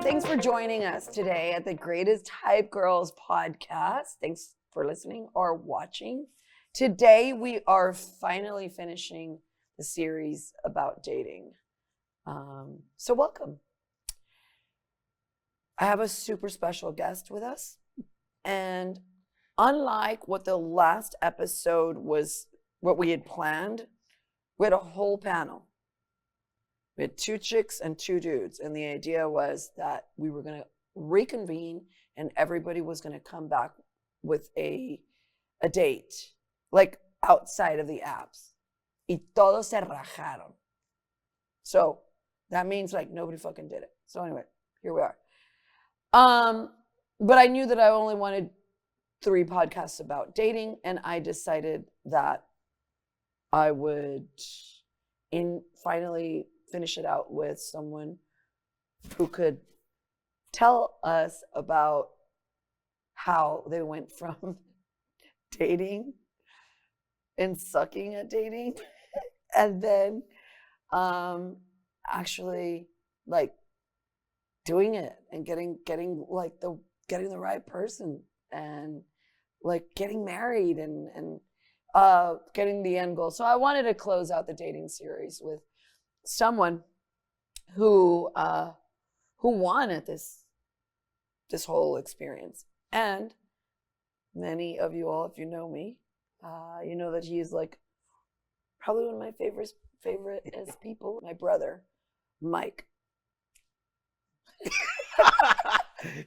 Thanks for joining us today at the Greatest Hype Girls podcast. Thanks for listening or watching. Today, we are finally finishing the series about dating. So welcome. I have a super special guest with us. And unlike what the last episode was, what we had planned, we had a whole panel. We had 2 chicks and 2 dudes. And the idea was that we were going to reconvene and everybody was going to come back with a date, like outside of the apps. Y todos se rajaron. So that means like nobody fucking did it. So anyway, here we are. But I knew that I only wanted 3 podcasts about dating, and I decided that I would finally finish it out with someone who could tell us about how they went from dating and sucking at dating and then actually like doing it and getting the right person and like getting married and getting the end goal. So I wanted to close out the dating series with someone who won at this whole experience. And many of you all, if you know me, you know that he is like probably one of my favorite people, my brother, Mike.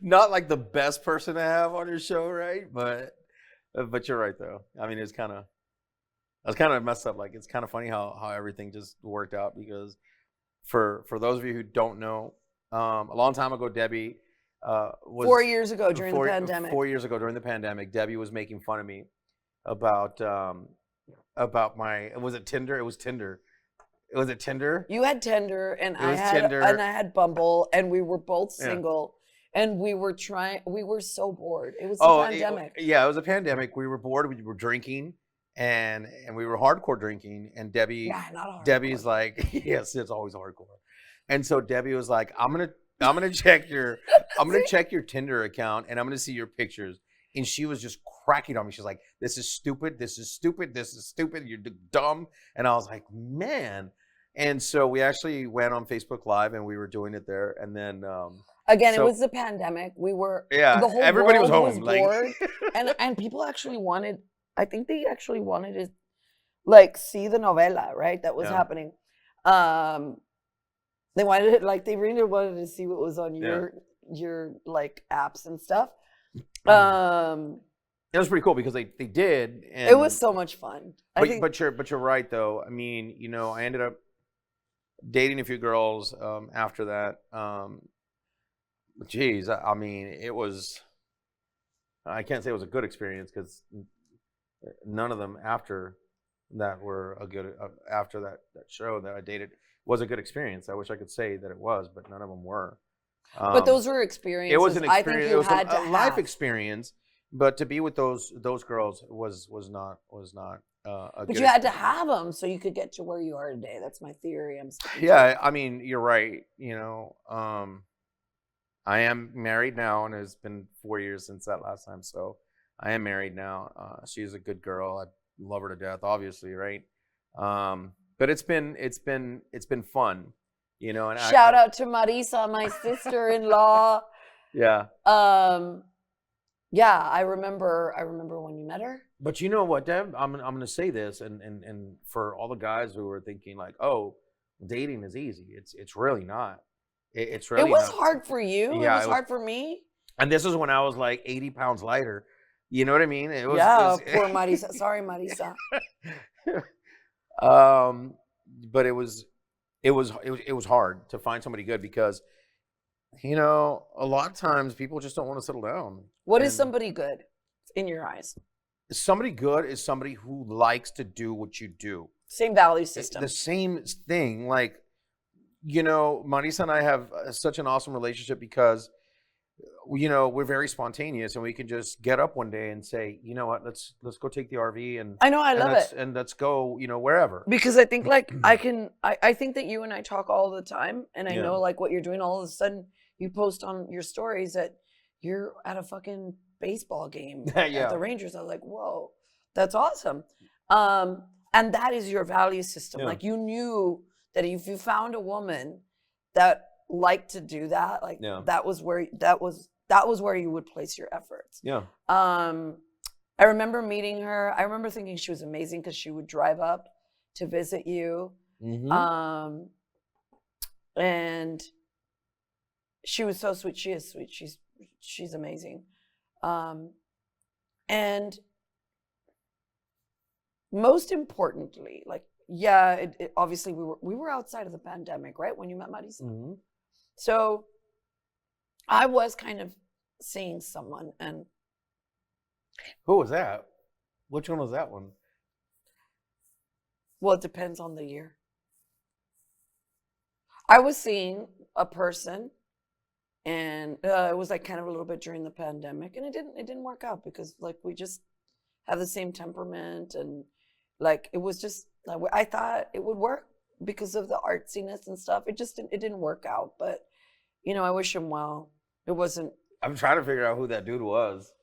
Not like the best person to have on your show, right? But you're right though. I mean, I was kind of messed up. Like, it's kind of funny how everything just worked out, because for those of you who don't know, a long time ago, Debbie was 4 years ago during the pandemic. 4 years ago during the pandemic, Debbie was making fun of me about my, was it Tinder? It was Tinder. Was it Tinder? You had Tinder and I had Bumble, and we were both single. Yeah. And we were so bored. It was a pandemic. It was a pandemic. We were bored. We were drinking. And we were hardcore drinking, and Debbie's like, yes, it's always hardcore. And so Debbie was like, I'm gonna check your Tinder account, and I'm gonna see your pictures. And she was just cracking on me. She's like, this is stupid, you're dumb. And I was like, man. And so we actually went on Facebook Live, and we were doing it there. And then it was the pandemic. We were the whole everybody world was home, was bored, and people actually wanted. I think they actually wanted to like see the novela, right? That was happening. They wanted it, like they really wanted to see what was on your like apps and stuff. It was pretty cool because they did. And it was so much fun. But you're right though. I mean, I ended up dating a few girls after that. Geez, I mean, it was. I can't say it was a good experience because none of them after that were a good after that show that I dated was a good experience. I wish I could say that it was, but none of them were. But those were experiences. It was an experience. I think you had a life experience, but to be with those girls was not a but good you had to have them so you could get to where you are today. That's my theory. I mean, you're right. I am married now, and it's been 4 years since that last time, so I am married now. She's a good girl. I love her to death, obviously, right? But it's been fun, And shout out to Marisa, my sister-in-law. Yeah. I remember when you met her. But you know what, Deb? I'm gonna say this, and for all the guys who were thinking like, oh, dating is easy. It's really not. It's really. It was not. hard for you. Yeah, it was hard for me. And this is when I was like 80 pounds lighter. You know what I mean? It was, poor Marisa. Sorry, Marisa. But it was hard to find somebody good because, a lot of times people just don't want to settle down. What is somebody good in your eyes? Somebody good is somebody who likes to do what you do. Same value system. The same thing. Like, Marisa and I have such an awesome relationship because we're very spontaneous, and we can just get up one day and say, you know what, let's go take the RV and I love it. And let's go, wherever. Because I think like I think that you and I talk all the time, and I know like what you're doing. All of a sudden you post on your stories that you're at a fucking baseball game at the Rangers. I was like, whoa, that's awesome. And that is your value system. Like you knew that if you found a woman that liked to do that, like that was where you would place your efforts. Yeah. I remember meeting her. I remember thinking she was amazing because she would drive up to visit you. Mm-hmm. And she was so sweet. She is sweet. She's amazing. And most importantly, like, it obviously we were outside of the pandemic, right? When you met Marisa. Mm-hmm. So I was kind of seeing someone. And who was that? Which one was that one? Well, it depends on the year. I was seeing a person, and it was like kind of a little bit during the pandemic, and it didn't work out because like we just have the same temperament, and like it was just, I thought it would work because of the artsiness and stuff. It didn't work out, but I wish him well. It wasn't. I'm trying to figure out who that dude was.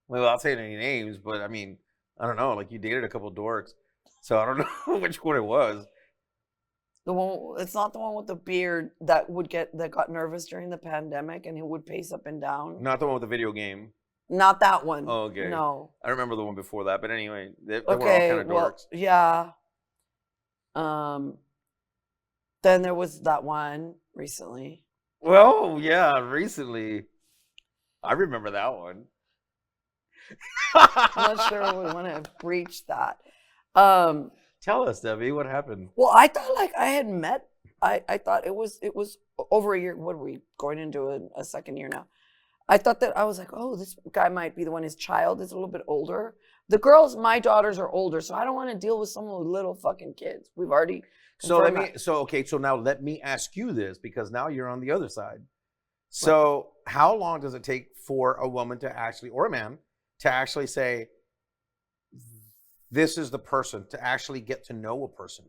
Well, without saying any names, but I mean, I don't know. Like you dated a couple of dorks, so I don't know which one it was. The one, it's not the one with the beard that got nervous during the pandemic and he would pace up and down. Not the one with the video game. Not that one. Oh, okay. No. I remember the one before that, but anyway, they were all kind of dorks. Yeah. Then there was that one recently. Well, yeah, recently. I remember that one. I'm not sure we want to breach that. Tell us, Debbie, what happened? Well, I thought like I had met. I thought it was over a year. What are we going into a second year now? I thought that I was like, oh, this guy might be the one. His child is a little bit older. The girls, my daughters are older, so I don't want to deal with someone with little fucking kids. We've already. So now let me ask you this, because now you're on the other side. So how long does it take for a woman to actually, or a man, to actually say, this is the person, to actually get to know a person?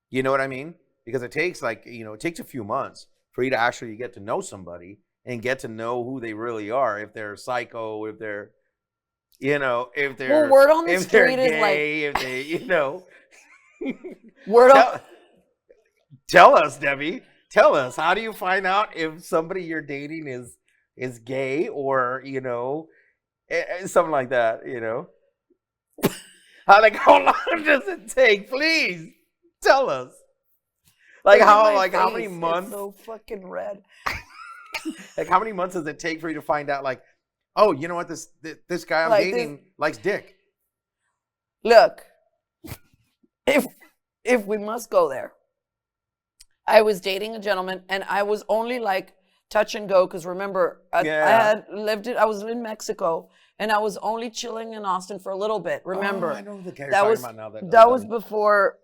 You know what I mean? Because it takes it takes a few months for you to actually get to know somebody and get to know who they really are. If they're psycho, if they're, if they're, word on the street gay, is like, if they, word on. Tell us, Debbie. Tell us, how do you find out if somebody you're dating is gay or something like that? How long does it take? Please tell us. How many months? It's so fucking red. How many months does it take for you to find out? Like, oh, you know what? This guy I'm dating likes dick. Look, if we must go there, I was dating a gentleman, and I was only like touch and go because remember, I was in Mexico. And I was only chilling in Austin for a little bit. Remember, I know the guy you're talking about now. That was before.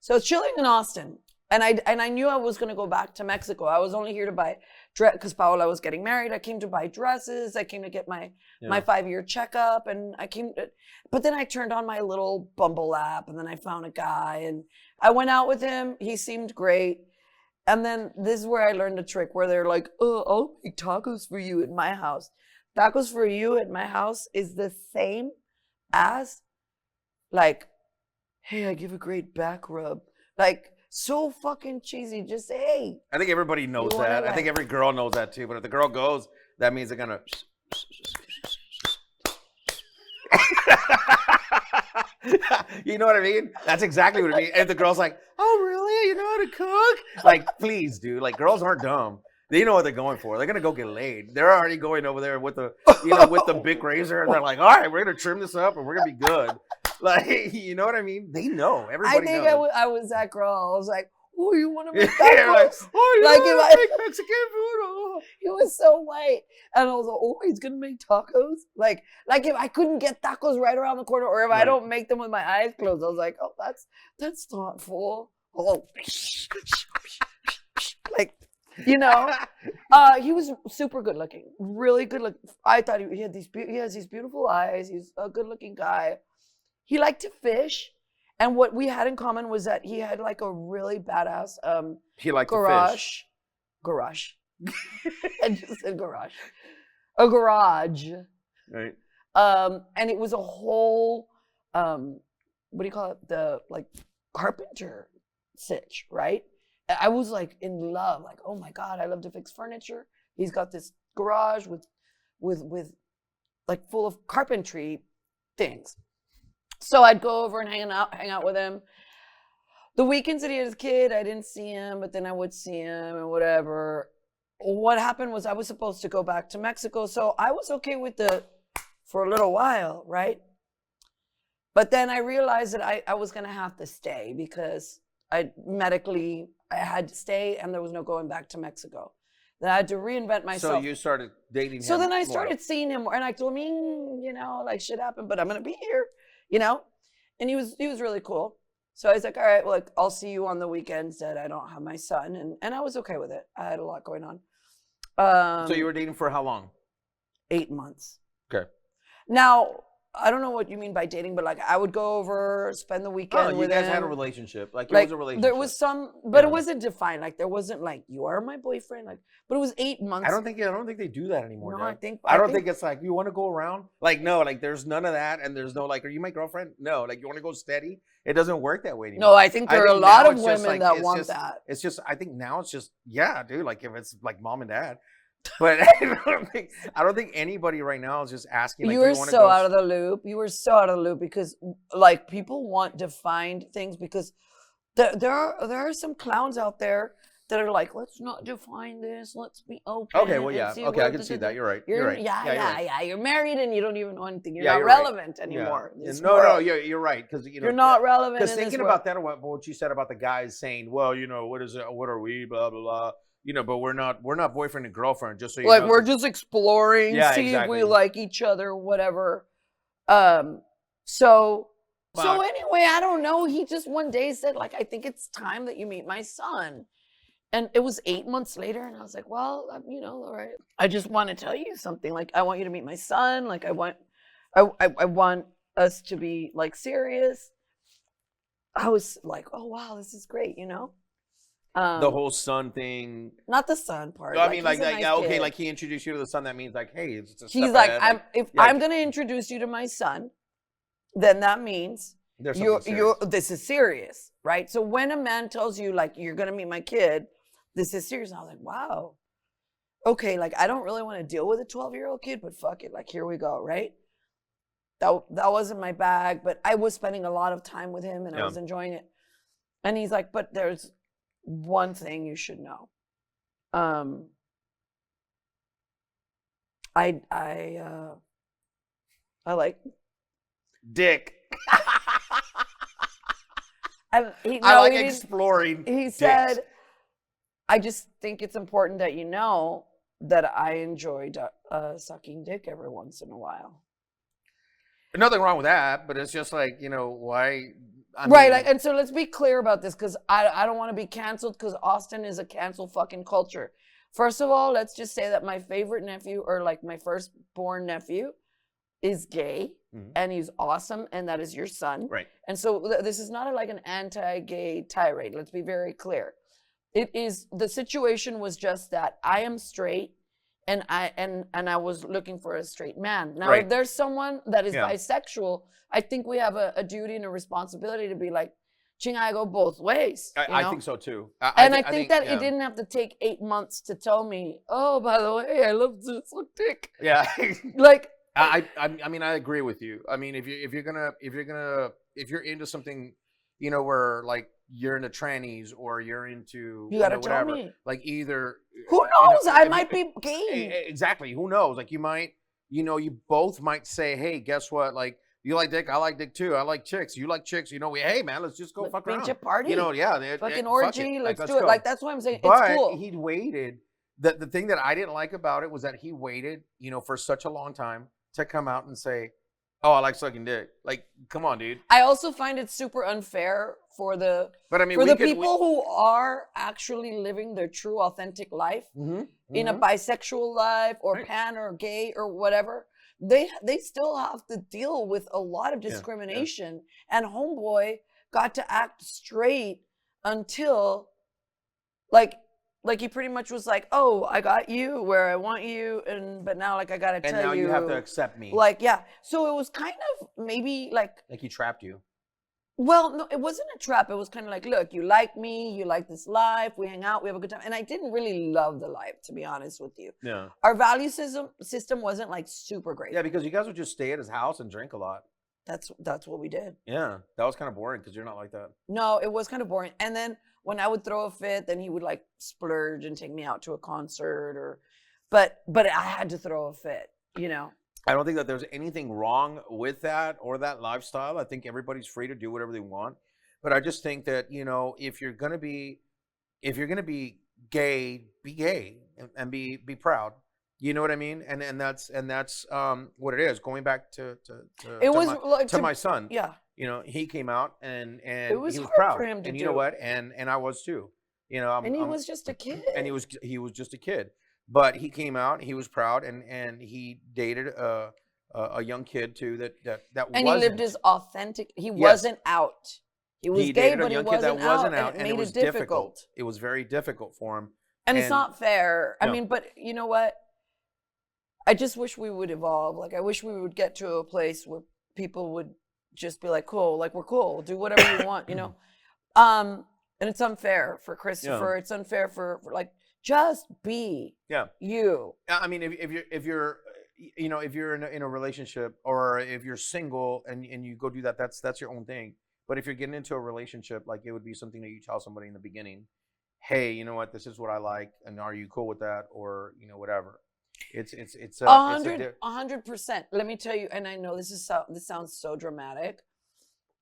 So chilling in Austin, and I knew I was going to go back to Mexico. I was only here to buy dress because Paola was getting married. I came to buy dresses. I came to get my 5-year checkup, and but then I turned on my little Bumble app, and then I found a guy, and I went out with him. He seemed great. And then this is where I learned a trick where they're like, oh, I'll make tacos for you at my house. Tacos for you at my house is the same as like, hey, I give a great back rub. Like, so fucking cheesy. Just say, hey. I think everybody knows that. I think every girl knows that too. But if the girl goes, that means they're going to. You know what I mean? That's exactly what I mean. And the girl's like, oh, really? You know how to cook? Like, please, dude. Like, girls aren't dumb. They know what they're going for. They're gonna go get laid. They're already going over there with the, with the big razor, and they're like, "All right, we're gonna trim this up, and we're gonna be good." Like, you know what I mean? They know. Everybody knows. I was that girl. I was like, "Oh, you want to make tacos?" Like, if I make Mexican food. Oh. He was so white, and I was like, "Oh, he's gonna make tacos." Like if I couldn't get tacos right around the corner, or if I don't make them with my eyes closed, I was like, "Oh, that's thoughtful." Oh, like. He was super good looking, really good looking. I thought he has these beautiful eyes. He's a good looking guy. He liked to fish, and what we had in common was that he had like a really badass he liked garage. I just said garage. A garage. Right. And it was a whole, what do you call it? The like carpenter sitch, right? I was like in love, like, oh my God, I love to fix furniture. He's got this garage with like full of carpentry things. So I'd go over and hang out with him. The weekends that he had his kid, I didn't see him, but then I would see him and whatever. What happened was I was supposed to go back to Mexico, so I was okay with for a little while, right? But then I realized that I was going to have to stay because I had to stay and there was no going back to Mexico. Then I had to reinvent myself. So you started dating him. So then I started seeing him more, and I told him, like shit happened, but I'm going to be here, And he was really cool. So I was like, all right, well, like, I'll see you on the weekends that I don't have my son. And I was okay with it. I had a lot going on. So you were dating for how long? 8 months. Okay. Now, I don't know what you mean by dating, but like I would go over, spend the weekend with him. You guys had a relationship. Like it was a relationship. There was some, but it wasn't defined. Like there wasn't like, you are my boyfriend. Like, but it was 8 months. I don't think they do that anymore. No, Doug. I don't think it's like, you want to go around? Like, no, like there's none of that. And there's no like, are you my girlfriend? No, like you want to go steady? It doesn't work that way anymore. No, I think there are a lot of women that want that. It's just, I think now it's just, yeah, dude, like if it's like mom and dad. But I don't think anybody right now is just asking. Like, you were so out of the loop. You were so out of the loop because like people want defined things because there are some clowns out there that are like, let's not define this. Let's be open. Okay, well, yeah. Okay, I can see that. You're right. You're right. Yeah. You're married and you don't even know anything. You're not relevant anymore. Yeah. No, you're right because you're not relevant. Because thinking about that, what you said about the guys saying, well, what is it? What are we? Blah blah blah. But we're not boyfriend and girlfriend, just so you know. Like, we're just exploring, see if we like each other, whatever. So anyway, I don't know. He just one day said, like, I think it's time that you meet my son. And it was 8 months later, and I was like, well, all right. I just want to tell you something. Like, I want you to meet my son. Like, I want us to be, like, serious. I was like, oh, wow, this is great, the whole son thing. Not the son part. No, I mean, okay, like he introduced you to the son. That means like, hey, it's a he's like, I'm going to introduce you to my son, then that means this is serious, right? So when a man tells you like you're going to meet my kid, this is serious. And I was like, wow, okay, like I don't really want to deal with a 12-year-old kid, but fuck it, like here we go, right? That wasn't my bag, but I was spending a lot of time with him and I was enjoying it. And he's like, but there's one thing you should know. I like dick. I like exploring. He said, I just think it's important that you know that I enjoy sucking dick every once in a while. Nothing wrong with that, but it's just like, why? Right, and so let's be clear about this because I don't want to be canceled because Austin is a cancel fucking culture. First of all, let's just say that my favorite nephew or like my firstborn nephew is gay and he's awesome and that is your son. Right. And so this is not like an anti-gay tirade. Let's be very clear. It is, the situation was just that I am straight and I was looking for a straight man. Now, if there's someone that is bisexual, I think we have a duty and a responsibility to be like, ching, I go both ways. I think so too. I think that it didn't have to take 8 months to tell me, oh, by the way, I love to suck dick. Yeah. Like, I mean, I agree with you. I mean, if you're into something, where like you're into trannies or you're into you gotta whatever, tell me. like either who knows? I might be gay. Exactly. Who knows? Like you might, you both might say, hey, guess what? Like you like dick, I like dick too. I like chicks. You like chicks. Hey man, let's just go fuck around. Party. Fucking orgy. Let's do it. Like that's why I'm saying but it's cool. He waited. The thing that I didn't like about it was that he waited, for such a long time to come out and say, oh, I like sucking dick. Like, come on, dude. I also find it super unfair for the people who are actually living their true, authentic life in a bisexual life or pan or gay or whatever. They still have to deal with a lot of discrimination. And homeboy got to act straight until, like, like he pretty much was like, oh, I got you where I want you, but now like I gotta tell you. And now you have to accept me. Like, yeah. So it was kind of maybe like he trapped you. Well, no, it wasn't a trap. It was kind of like, look, you like me, you like this life, we hang out, we have a good time. And I didn't really love the life, to be honest with you. Yeah. Our value system wasn't like super great. Yeah, because you guys would just stay at his house and drink a lot. That's what we did. Yeah, that was kind of boring because you're not like that. No, it was kind of boring. And then when I would throw a fit, then he would like splurge and take me out to a concert but I had to throw a fit, you know. I don't think that there's anything wrong with that or that lifestyle. I think everybody's free to do whatever they want. But I just think that, you know, if you're gonna be gay, be gay and be proud. You know what I mean? And that's what it is. Going back to my son. Yeah. You know, he came out and it was he was hard proud. for him to and do. You know what? And I was too. You know, and he was just a kid. And he was just a kid. But he came out, he was proud, and he dated a young kid too that and he lived his authentic. He wasn't out. He was gay, but he wasn't out, and it was difficult. It was very difficult for him. And it's not fair. No. I mean, but you know what? I just wish we would evolve. Like, I wish we would get to a place where people would just be like, cool, like we're cool, do whatever you want, you know. And it's unfair for Christopher. Yeah. It's unfair for like. Just be you. I mean, if you're you know, if you're in a relationship or if you're single and you go do that, that's your own thing. But if you're getting into a relationship, like it would be something that you tell somebody in the beginning, hey, you know what, this is what I like, and are you cool with that, or you know, whatever. It's 100%. Let me tell you, and I know this sounds so dramatic,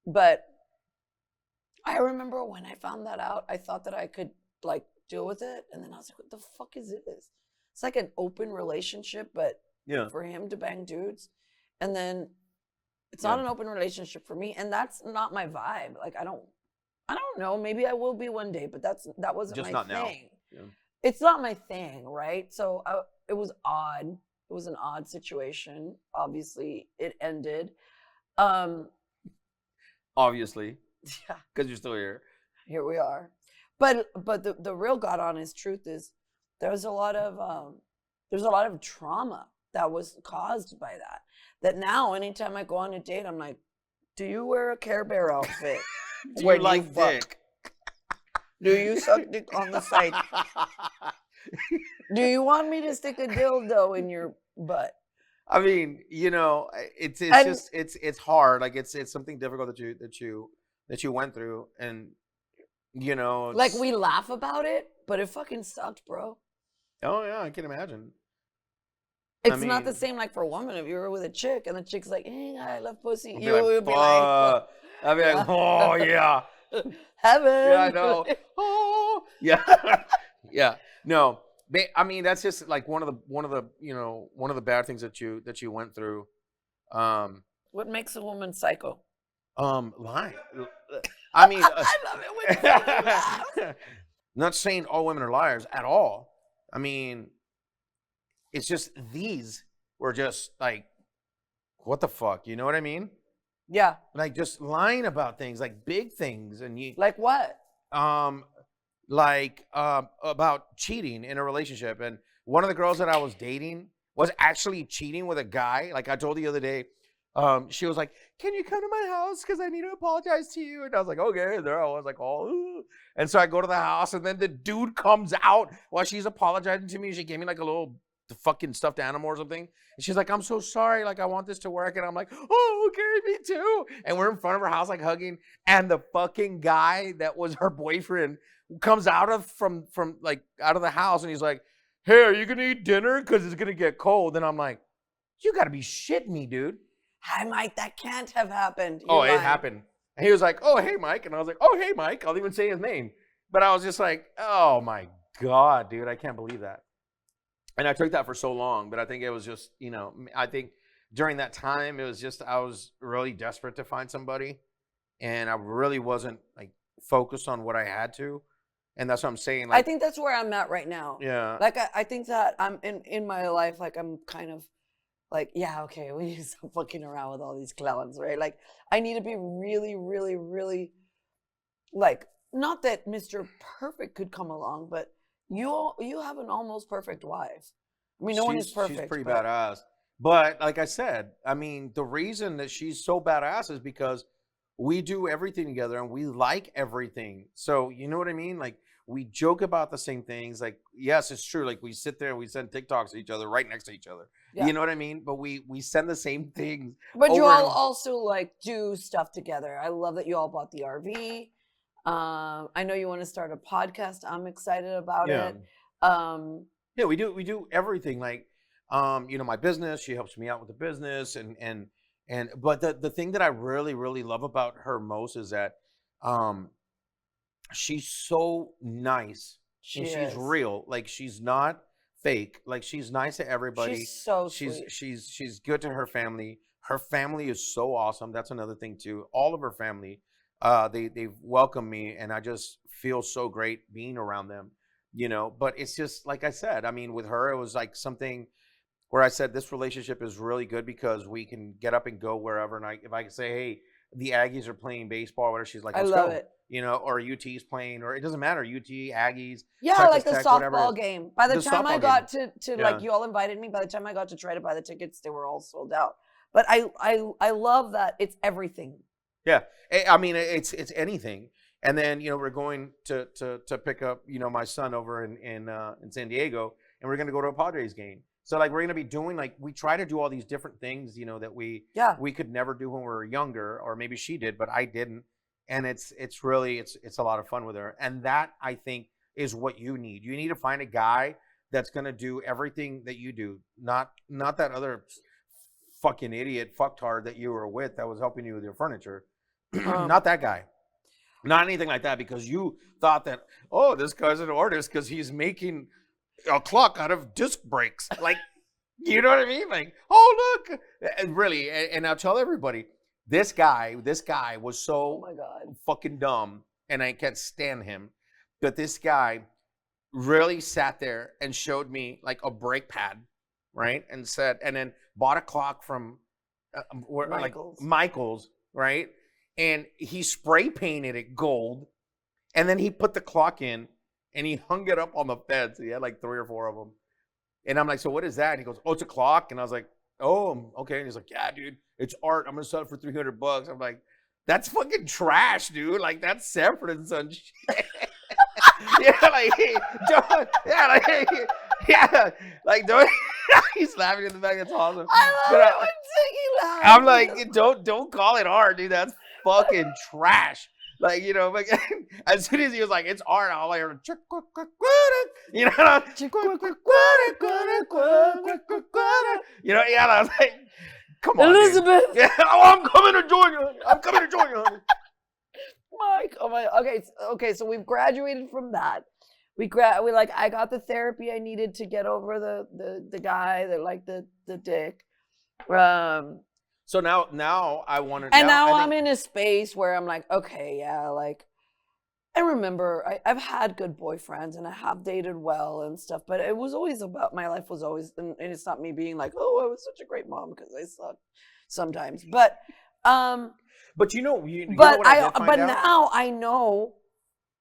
but I remember when I found that out, I thought that I could like deal with it, and then I was like, what the fuck is this? It's like an open relationship, but for him to bang dudes, and then it's not an open relationship for me, and that's not my vibe. Like I don't know, maybe I will be one day, but that wasn't just my thing. It's not my thing, right? So it was odd. It was an odd situation. Obviously it ended. Obviously, because you're still here we are. But the real God honest truth is there's a lot of trauma that was caused by that. That now anytime I go on a date, I'm like, do you wear a Care Bear outfit? Do you like dick? Do you suck dick on the side? Do you want me to stick a dildo in your butt? I mean, you know, it's hard. Like it's something difficult that you went through, and you know, like we laugh about it, but it fucking sucked, bro. Oh yeah, I can imagine. It's not the same like for a woman. If you were with a chick and the chick's like, hey, I love pussy, you would be like, I'd be like, oh yeah, heaven. Yeah, I know. Oh yeah, yeah. No, I mean that's just like one of the bad things that you went through. What makes a woman psycho? Lying. I mean, I love it when you laugh. Not saying all women are liars at all. I mean, it's just these were just like, what the fuck? You know what I mean? Yeah. Like just lying about things, like big things, and you. Like what? About cheating in a relationship, and one of the girls that I was dating was actually cheating with a guy. Like I told you the other day. She was like, can you come to my house? Because I need to apologize to you. And I was like, okay. And there I was like, oh. And so I go to the house, and then the dude comes out while she's apologizing to me. She gave me like a little fucking stuffed animal or something. And she's like, I'm so sorry. Like, I want this to work. And I'm like, oh, okay, me too. And we're in front of her house, like hugging. And the fucking guy that was her boyfriend comes out of the house, and he's like, hey, are you going to eat dinner? Because it's going to get cold. And I'm like, you got to be shitting me, dude. Hi, Mike, that can't have happened. You're lying. It happened. And he was like, oh, hey, Mike. And I was like, oh, hey, Mike. I'll even say his name. But I was just like, oh, my God, dude, I can't believe that. And I took that for so long. But I think it was just, you know, I think during that time, it was just I was really desperate to find somebody. And I really wasn't, like, focused on what I had to. And that's what I'm saying. Like, I think that's where I'm at right now. Yeah. Like, I think that I'm in my life, like, I'm kind of, like, yeah, okay, we need to stop fucking around with all these clowns, right? Like, I need to be really, really, really, like, not that Mr. Perfect could come along, but you have an almost perfect wife. I mean, no one is perfect. She's pretty but... badass. But like I said, I mean, the reason that she's so badass is because we do everything together and we like everything. So you know what I mean? Like we joke about the same things. Like, yes, it's true. Like we sit there and we send TikToks to each other right next to each other. Yeah. You know what I mean? But we send the same things. But you all also like do stuff together. I love that you all bought the RV. I know you want to start a podcast. I'm excited about it. Yeah, we do everything. Like, you know, my business. She helps me out with the business, but the thing that I really really love about her most is that, she's so nice and she's real. Like she's not fake. Like she's nice to everybody. She's so sweet. She's good to her family. Her family is so awesome. That's another thing too. All of her family, they've welcomed me, and I just feel so great being around them. You know, but it's just like I said. I mean, with her, it was like something where I said this relationship is really good because we can get up and go wherever. And if I can say, hey, the Aggies are playing baseball, or whatever, she's like, let's go. It. You know, or UT's playing, or it doesn't matter. UT, Aggies. Yeah, Texas like the Tech, softball game. By the time I got to like, you all invited me. By the time I got to try to buy the tickets, they were all sold out. But I love that it's everything. Yeah, I mean it's anything. And then, you know, we're going to pick up, you know, my son over in San Diego, and we're going to go to a Padres game. So like we're going to be doing, like, we try to do all these different things, you know, that we could never do when we were younger, or maybe she did, but I didn't. And it's really a lot of fun with her. And that, I think, is what you need. You need to find a guy that's going to do everything that you do, not that other fucking idiot fucktard that you were with that was helping you with your furniture. Not that guy. Not anything like that, because you thought that, oh, this guy's an artist because he's making a clock out of disc brakes. Like, you know what I mean? Like, oh, look. And really, and I'll tell everybody, this guy was so fucking dumb, and I can't stand him, but this guy really sat there and showed me like a brake pad, right? And said, and then bought a clock from Michael's, right? And he spray painted it gold, and then he put the clock in, and he hung it up on the fence. He had like 3 or 4 of them. And I'm like, so what is that? And he goes, oh, it's a clock. And I was like, oh, okay. And he's like, yeah, dude, it's art. I'm going to sell it for $300. I'm like, that's fucking trash, dude. Like, that's Sanford and Son shit. Don't. He's laughing in the back. That's awesome. I love it when Ziggy laughs. I'm like, don't call it art, dude. That's fucking trash. Like, you know, like, as soon as he was like, it's art, all I heard, you know, yeah, I was like, come on, Elizabeth. Yeah, oh, I'm coming to join you. I'm coming to join you. Mike, oh my, okay, so we've graduated from that. I got the therapy I needed to get over the guy that liked the dick. So now I want to. And now I'm in a space where I'm like, okay, yeah, like, I remember I've had good boyfriends and I have dated well and stuff, but it was always about, my life was always, and it's not me being like, oh, I was such a great mom, because I suck sometimes, but you know, now I know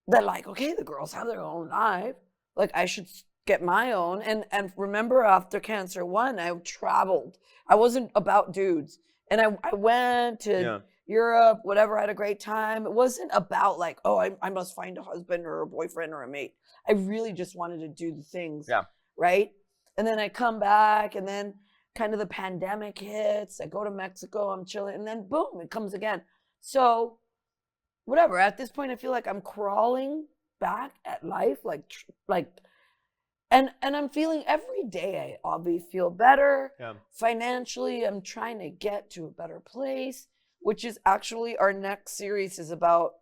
that, like, okay, the girls have their own life, like I should get my own. And remember, after Cancer 1, I traveled. I wasn't about dudes. And I went to Europe, whatever, I had a great time. It wasn't about like, oh, I must find a husband or a boyfriend or a mate. I really just wanted to do the things, right? And then I come back, and then kind of the pandemic hits. I go to Mexico, I'm chilling, and then boom, it comes again. So whatever, at this point, I feel like I'm crawling back at life, and I'm feeling every day I obviously feel better. Financially, I'm trying to get to a better place, which is actually our next series is about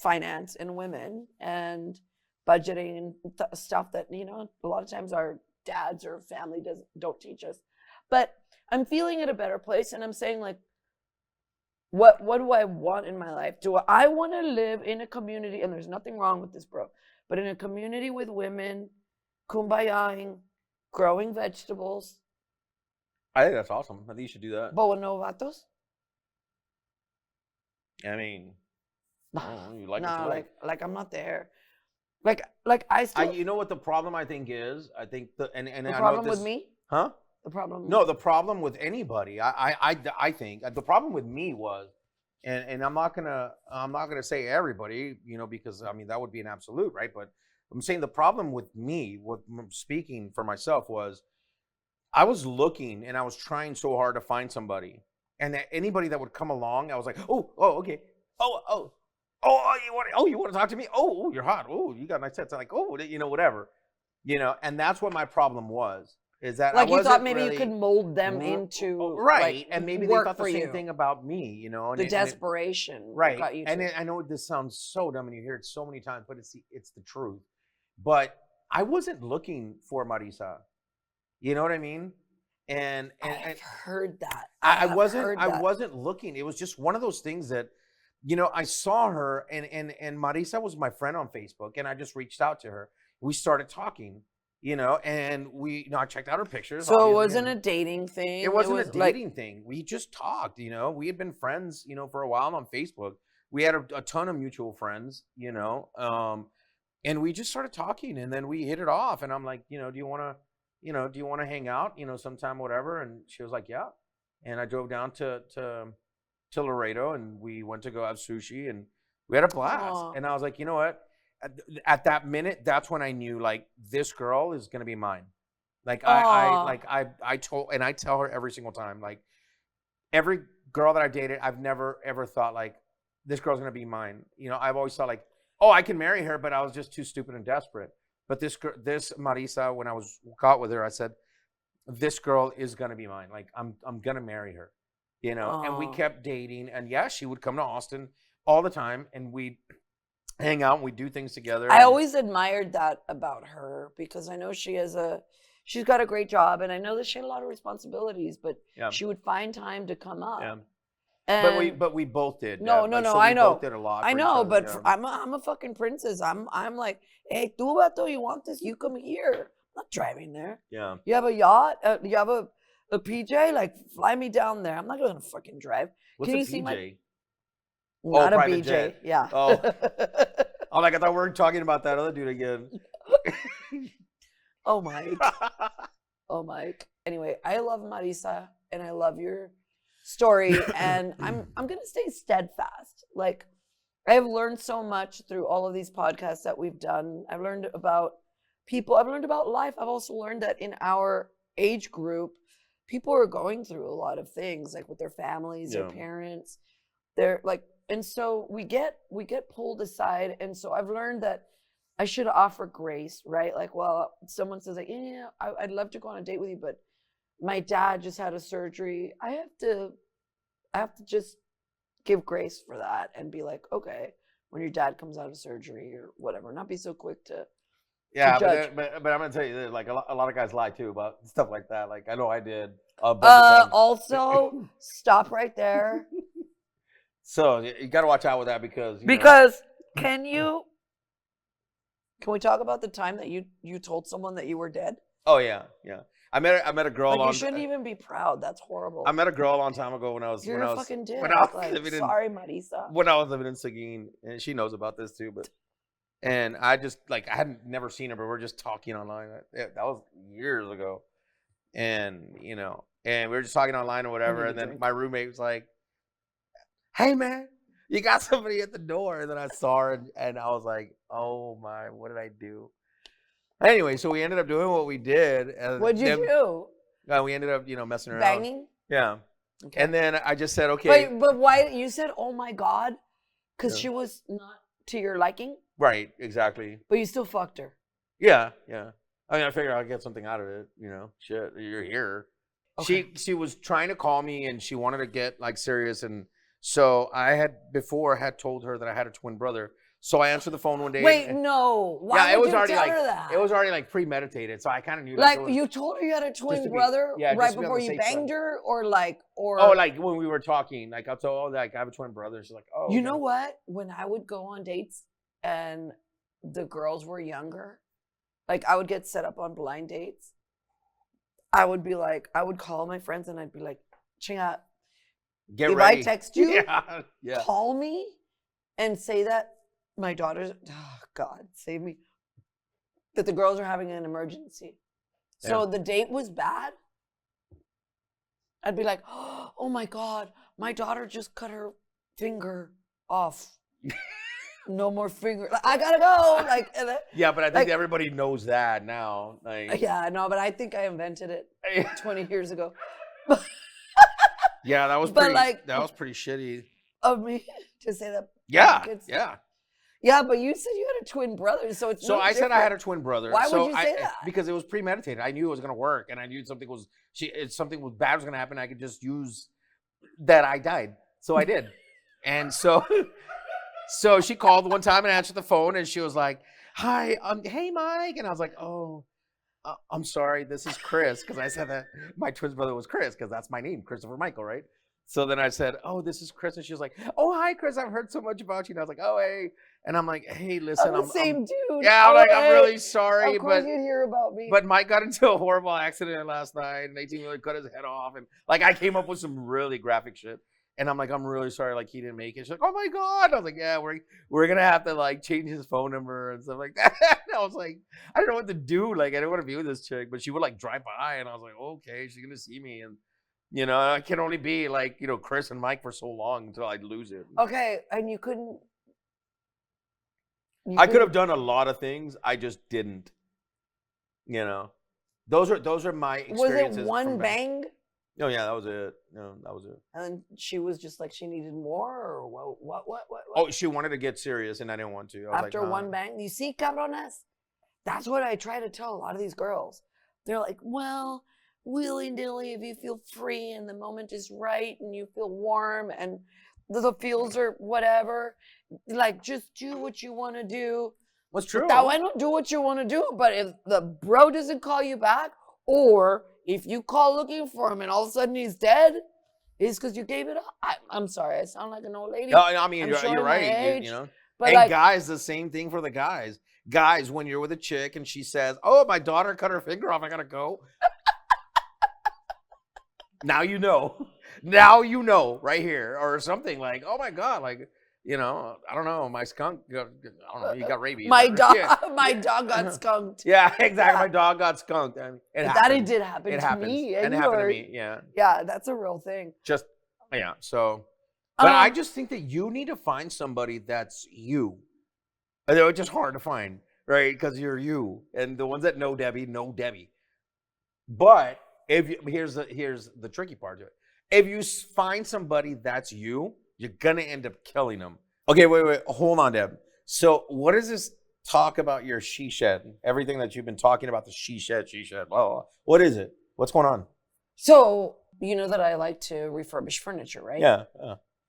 finance and women and budgeting and stuff that, you know, a lot of times our dads or family don't teach us. But I'm feeling at a better place, and I'm saying, like, what do I want in my life? Do I want to live in a community, and there's nothing wrong with this, bro, but in a community with women, kumbayaing, growing vegetables? I think that's awesome. I think you should do that. But with no vatos? I mean, you like I'm not there. Like like I still. You know what the problem I think is? I think the I problem know with this, me. huh? The problem. No, the problem with anybody. I think the problem with me was, and I'm not gonna say everybody, because I mean that would be an absolute, right? But I'm saying the problem with me, what I'm speaking for myself was, I was looking and I was trying so hard to find somebody, and that anybody that would come along, I was like, okay, you want to talk to me? You're hot. Oh, you got nice tits. I'm like, whatever, and that's what my problem was. Is that I Like you thought wasn't maybe you could really mold them into right, like and maybe they work thought the for same you. thing about me, The desperation right. got you And to. I know this sounds so dumb, and you hear it so many times, but it's the truth. But I wasn't looking for Marisa. You know what I mean? I've heard that. I have wasn't heard I that. wasn't looking. It was just one of those things that, I saw her, and Marisa was my friend on Facebook, and I just reached out to her. We started talking, and I checked out her pictures. So it wasn't a dating thing. It wasn't was a dating thing. We just talked, we had been friends, for a while on Facebook. We had a ton of mutual friends, and we just started talking, and then we hit it off, and I'm like, do you want to hang out, sometime, whatever? And she was like, yeah. And I drove down to Laredo, and we went to go have sushi, and we had a blast. Aww. And I was like, you know what? At that minute, that's when I knew, like, this girl is gonna be mine. Like I told, and I tell her every single time, like, every girl that I dated, I've never ever thought like, this girl's gonna be mine. I've always thought like, oh, I can marry her, but I was just too stupid and desperate. But this Marisa, when I was caught with her, I said, this girl is gonna be mine. Like, I'm gonna marry her. And we kept dating, and yeah, she would come to Austin all the time, and we'd hang out and we'd do things together. I always admired that about her, because I know she's got a great job, and I know that she had a lot of responsibilities, but she would find time to come up. Yeah. And but we both did. No, so I know. We both did a lot. I know, but I'm a fucking princess. I'm like, hey, tú vato, you want this? You come here. I'm not driving there. Yeah. You have a yacht? You have a PJ? Like, fly me down there. I'm not gonna fucking drive. What's Can a you PJ? see my? Not a BJ. Jet. Yeah. Oh. I'm like, I thought we were talking about that other dude again. Oh, Mike. Oh, Mike. Anyway, I love Marisa, and I love your story, and I'm gonna stay steadfast. Like, I have learned so much through all of these podcasts that we've done. I've learned about people. I've learned about life. I've also learned that in our age group, people are going through a lot of things, like with their families, their parents. They're like, and so we get pulled aside, and so I've learned that I should offer grace, right? Like, well, someone says like, yeah, I'd love to go on a date with you, but my dad just had a surgery. I have to just give grace for that and be like, okay, when your dad comes out of surgery or whatever, not be so quick to judge. But I'm gonna tell you, like, a lot of guys lie too about stuff like that. Like, I know I did. Also, stop right there. So you got to watch out with that, because can we talk about the time that you told someone that you were dead? Oh yeah. I met a girl. Like, you shouldn't even be proud. That's horrible. I met a girl a long time ago when I was. You're a fucking dick. Sorry, Marisa. When I was living in Seguin, and she knows about this too. And I just, like, I hadn't never seen her, but we're just talking online. That was years ago, and and we were just talking online or whatever. And then my roommate was like, "Hey man, you got somebody at the door." And then I saw her, and I was like, "Oh my, what did I do?" Anyway, so we ended up doing what we did. What'd you do? We ended up, messing around. Banging? Yeah. Okay. And then I just said, okay. But why you said, "Oh my God," because she was not to your liking? Right, exactly. But you still fucked her. Yeah. I mean, I figured I'd get something out of it. Shit, you're here. Okay. She was trying to call me, and she wanted to get, like, serious, and so I had told her that I had a twin brother. So I answered the phone one day. Wait, no. Why would you tell her that? It was already, like, premeditated, so I kind of knew. Like, you told her you had a twin brother right before you banged her, or like. Oh, like when we were talking, like, I told her, like, I have a twin brother. She's like, oh. You know what? When I would go on dates and the girls were younger, like, I would get set up on blind dates. I would be like, I would call my friends and I'd be like, Chinga, get ready. If I text you, yeah. Call me and say that my daughter's, oh God, save me. that the girls are having an emergency. So the date was bad. I'd be like, oh my God, my daughter just cut her finger off. No more finger. Like, I gotta go. Like, yeah, but I think everybody knows that now. Like, yeah, no, but I think I invented it 20 years ago. Yeah, that was pretty shitty of me to say that. Yeah, yeah. Yeah, but you said you had a twin brother, so it's so I said I had a twin brother. Why would you say that? Because it was premeditated. I knew it was gonna work, and I knew something bad was gonna happen. I could just use that I died, so I did, and so she called one time and answered the phone, and she was like, "Hi, hey Mike," and I was like, "Oh, I'm sorry, this is Chris," because I said that my twin brother was Chris, because that's my name, Christopher Michael, right? So then I said, "Oh, this is Chris," and she was like, "Oh, hi, Chris. I've heard so much about you." And I was like, "Oh, hey," and I'm like, "Hey, listen, I'm the same dude." Yeah, I'm like, "I'm really sorry, of course you'd hear about me." But Mike got into a horrible accident last night, and 18-wheeler cut his head off, and like I came up with some really graphic shit, and I'm like, "I'm really sorry, like he didn't make it." She's like, "Oh my God!" I was like, "Yeah, we're gonna have to like change his phone number and stuff like that." And I was like, I don't know what to do. Like, I didn't want to be with this chick, but she would like drive by, and I was like, "Okay, she's gonna see me," and I can only be like, Chris and Mike for so long until I'd lose it. Okay, and you couldn't. I could have done a lot of things. I just didn't. Those are my experiences. Was it one bang? Oh yeah, that was it. No, that was it. And she was just like she needed more, or what? Oh, she wanted to get serious, and I didn't want to. After one bang, you see, cabrones. That's what I try to tell a lot of these girls. They're like, well, willy-nilly, if you feel free and the moment is right and you feel warm and the feels are whatever, like just do what you want to do. What's true? That way, don't do what you want to do. But if the bro doesn't call you back, or if you call looking for him and all of a sudden he's dead, it's because you gave it up. I'm sorry, I sound like an old lady. No, I mean, you're right. But and guys, the same thing for the guys. Guys, when you're with a chick and she says, "Oh, my daughter cut her finger off, I gotta go." Now you know. Now you know right here. Or something like, "Oh my God, like, I don't know, my skunk, I don't know, he got rabies." My dog got skunked. Yeah, exactly. My dog got skunked. I mean, it did happen to me. And it happened to me, yeah. Yeah, that's a real thing. So, but I just think that you need to find somebody that's you. It's just hard to find, right? Because you're you. And the ones that know Debbie. But here's the tricky part to it. If you find somebody that's you, you're gonna end up killing them. Okay, wait, hold on, Deb. So what is this talk about your she shed? Everything that you've been talking about, the she shed, blah, blah, blah. What is it? What's going on? So you know that I like to refurbish furniture, right? Yeah.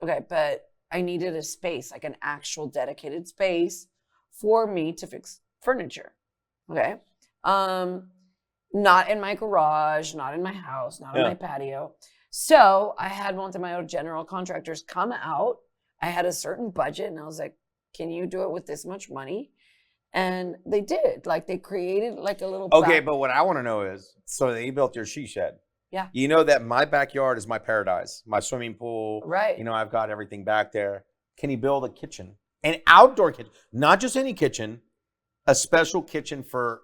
Okay, but I needed a space, like an actual dedicated space for me to fix furniture. Okay. Not in my garage, not in my house, not in my patio. So I had one of my own general contractors come out. I had a certain budget, and I was like, "Can you do it with this much money?" And they did. Like, they created like a little. Okay, but what I want to know is, so they built your she shed. Yeah. You know that my backyard is my paradise. My swimming pool. Right. I've got everything back there. Can you build a kitchen? An outdoor kitchen, not just any kitchen, a special kitchen for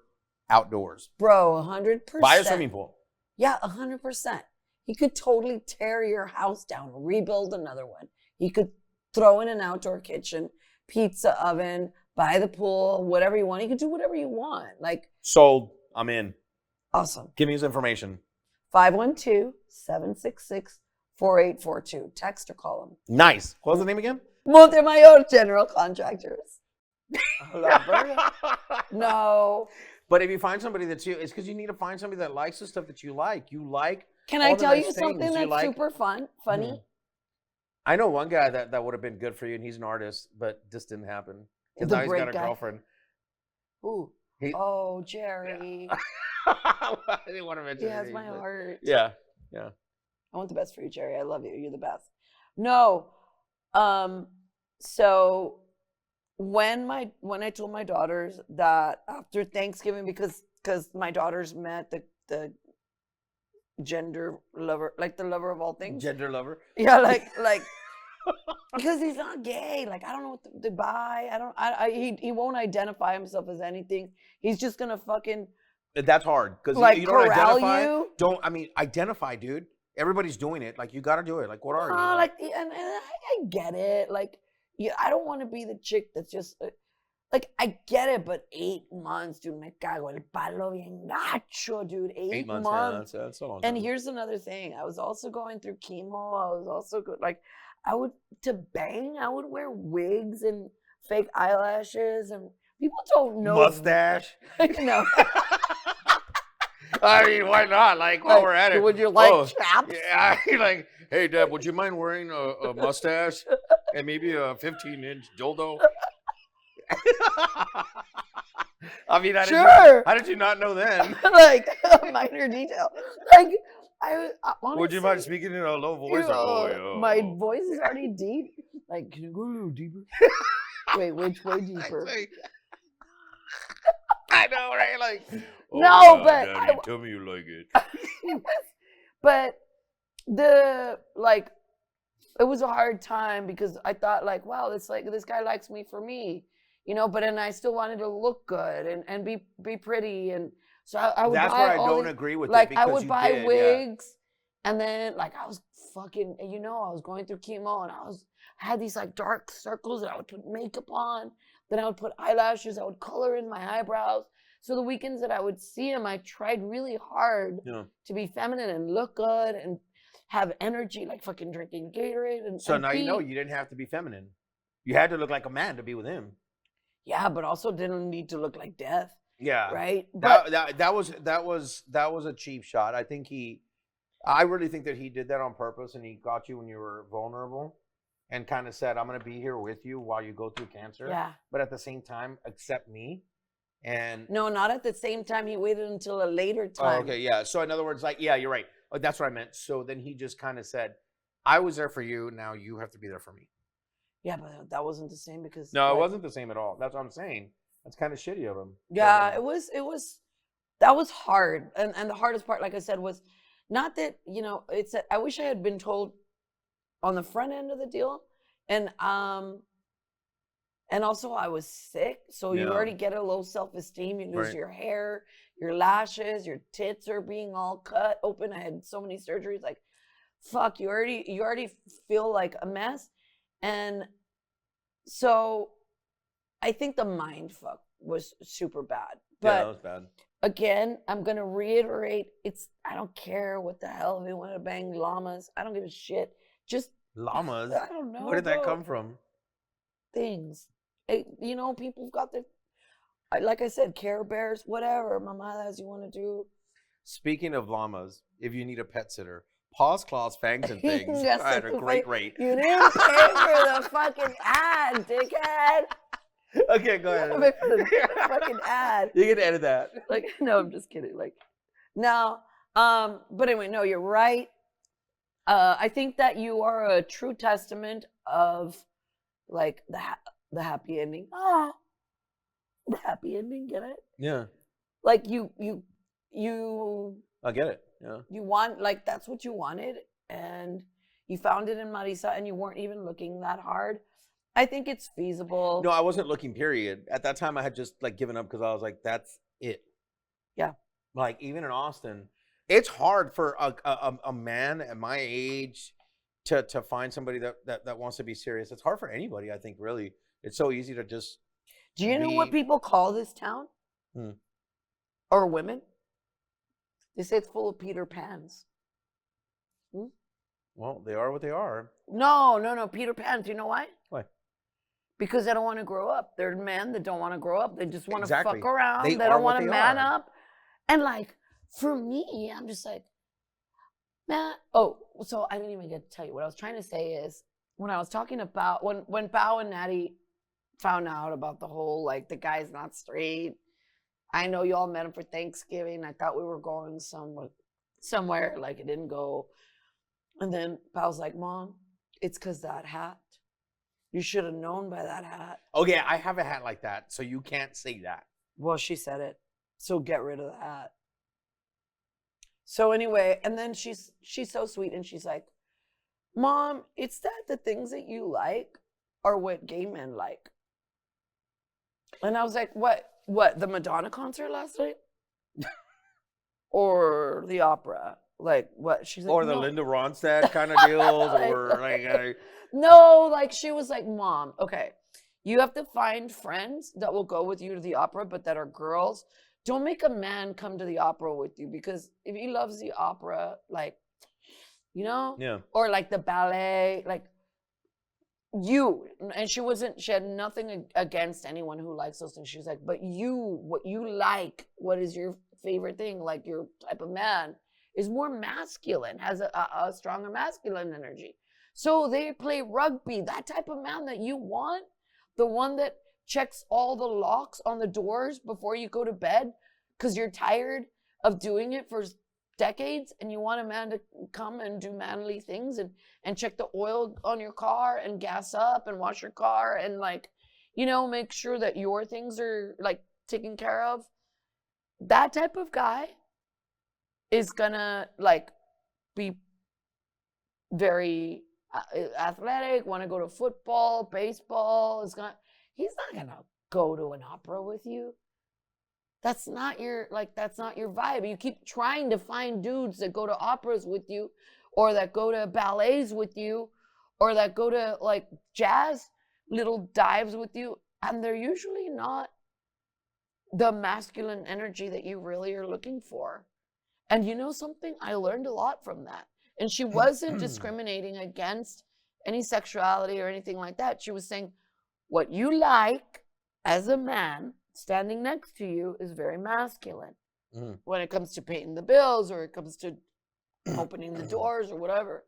outdoors. Bro, 100%. Buy a swimming pool. Yeah, 100%. He could totally tear your house down, rebuild another one. He could throw in an outdoor kitchen, pizza oven, buy the pool, whatever you want. He could do whatever you want. Like, sold. I'm in. Awesome. Give me his information. 512-766-4842. Text or call him. Nice. What was the name again? Montemayor General Contractors. No. But if you find somebody that's you, it's because you need to find somebody that likes the stuff that you like. Can I tell you something that's super funny? Mm-hmm. I know one guy that would have been good for you, and he's an artist, but this didn't happen. Because now he's got a girlfriend. Ooh. Jerry. Yeah. I didn't want to mention it. He has my heart. Yeah. I want the best for you, Jerry. I love you. You're the best. No. So when I told my daughters that after Thanksgiving, because my daughters met the gender lover, like the lover of all things. Gender lover. Yeah, like Because he's not gay. Like, I don't know what to buy. He won't identify himself as anything. He's just gonna fucking That's hard because like you don't corral identify. you. Identify, dude. Everybody's doing it. Like, you got to do it. Like, what are you? Like, and I get it. Like, yeah, I don't want to be the chick that's just like, I get it, but 8 months, dude, me cago el palo bien gacho, dude. 8 months. Yeah, that's a long time. And here's another thing. I was also going through chemo. I was also good. Like, I would wear wigs and fake eyelashes, and people don't know. Mustache. No. I mean, why not? Like, while we're at it. Would you like chaps? Yeah, like, hey, Deb, would you mind wearing a mustache and maybe a 15-inch dildo? I mean, how did you not know then? Like, a minor detail. Like, honestly, would you mind speaking in a low voice? My voice is already deep. Like, can you go a little deeper? Wait, which way deeper? I know, right? Like, no, but Daddy, tell me you like it. But it was a hard time because I thought, like, wow, it's like this guy likes me for me, but then I still wanted to look good and be pretty, and so I would That's buy where I don't agree with like it. I would buy wigs, and then like I was fucking, I was going through chemo, and I had these like dark circles that I would put makeup on, then I would put eyelashes, I would color in my eyebrows. So the weekends that I would see him, I tried really hard to be feminine and look good and have energy, like fucking drinking Gatorade. So now you didn't have to be feminine. You had to look like a man to be with him. Yeah, but also didn't need to look like death. Yeah, right. But that was a cheap shot. I really think that he did that on purpose, and he got you when you were vulnerable, and kind of said, "I'm going to be here with you while you go through cancer." Yeah. But at the same time, accept me. And no, not at the same time. He waited until a later time. Oh, okay, yeah. So in other words, like, yeah, you're right. That's what I meant. So then he just kind of said, "I was there for you. Now you have to be there for me." Yeah, but that wasn't the same because it wasn't the same at all. That's what I'm saying. That's kind of shitty of him. Yeah, it was. That was hard, and the hardest part, like I said, was not that I wish I had been told on the front end of the deal, and also I was sick, so you already get a low self-esteem. You lose your hair, your lashes, your tits are being all cut open. I had so many surgeries. Like, fuck, you already feel like a mess, and so I think the mind fuck was super bad. But yeah, that was bad. Again, I'm gonna reiterate: I don't care what the hell they want to bang llamas. I don't give a shit. Just llamas. I don't know. Where did that come from? Things. People got their, like I said, Care Bears, whatever. Mama, as you want to do. Speaking of llamas, if you need a pet sitter, Paws, Claws, Fangs, and Things are at a great rate. You didn't pay for the fucking ad, dickhead. Okay, go ahead. The fucking ad. You can edit that. Like, no, I'm just kidding. Like, no. But anyway, no, you're right. I think that you are a true testament of, like, the happy ending. The happy ending. Get it? Yeah. Like you. I get it. Yeah. You want, like, that's what you wanted, and you found it in Marisa, and you weren't even looking that hard. I think it's feasible. No, I wasn't looking, period. At that time, I had just, like, given up because I was like, that's it. Yeah. Like, even in Austin, it's hard for a man at my age to find somebody that wants to be serious. It's hard for anybody, I think, really. It's so easy to just Do you know what people call this town? Or women? They say it's full of Peter Pans. Well, they are what they are. No, Peter Pans. Do you know why? Why? Because they don't want to grow up. They're men that don't want to grow up. They just want to fuck around. They don't want to man up. And, like, for me, I'm just like, man. Oh, so I didn't even get to tell you. What I was trying to say is, when I was talking about, when Pao and Natty found out about the whole, like, the guy's not straight. I know you all met him for Thanksgiving. I thought we were going somewhere. Like, it didn't go. And then Pao's like, Mom, it's because that hat. You should have known by that hat. Oh, yeah, I have a hat like that, so you can't say that. Well, she said it. So get rid of the hat. So anyway, and then she's so sweet, and she's like, Mom, it's that the things that you like are what gay men like. And I was like, what, the Madonna concert last night? Or the opera? Like, what? She's like, or the no. Linda Ronstadt kind of deals, or like No, like she was like, Mom, okay, you have to find friends that will go with you to the opera, but that are girls. Don't make a man come to the opera with you, because if he loves the opera, like, yeah. or like the ballet, like and she had nothing against anyone who likes those things. She was like, but what you like, what is your favorite thing, like your type of man is more masculine, has a stronger masculine energy. So they play rugby, that type of man that you want, the one that checks all the locks on the doors before you go to bed because you're tired of doing it for decades, and you want a man to come and do manly things and check the oil on your car and gas up and wash your car and like, make sure that your things are like taken care of. That type of guy is gonna like be very athletic, want to go to football, baseball. He's not gonna go to an opera with you. That's not your vibe. You keep trying to find dudes that go to operas with you, or that go to ballets with you, or that go to like jazz little dives with you, and they're usually not the masculine energy that you really are looking for. And you know something? I learned a lot from that. And she wasn't discriminating against any sexuality or anything like that. She was saying, what you like as a man standing next to you is very masculine. When it comes to paying the bills, or it comes to opening the doors or whatever.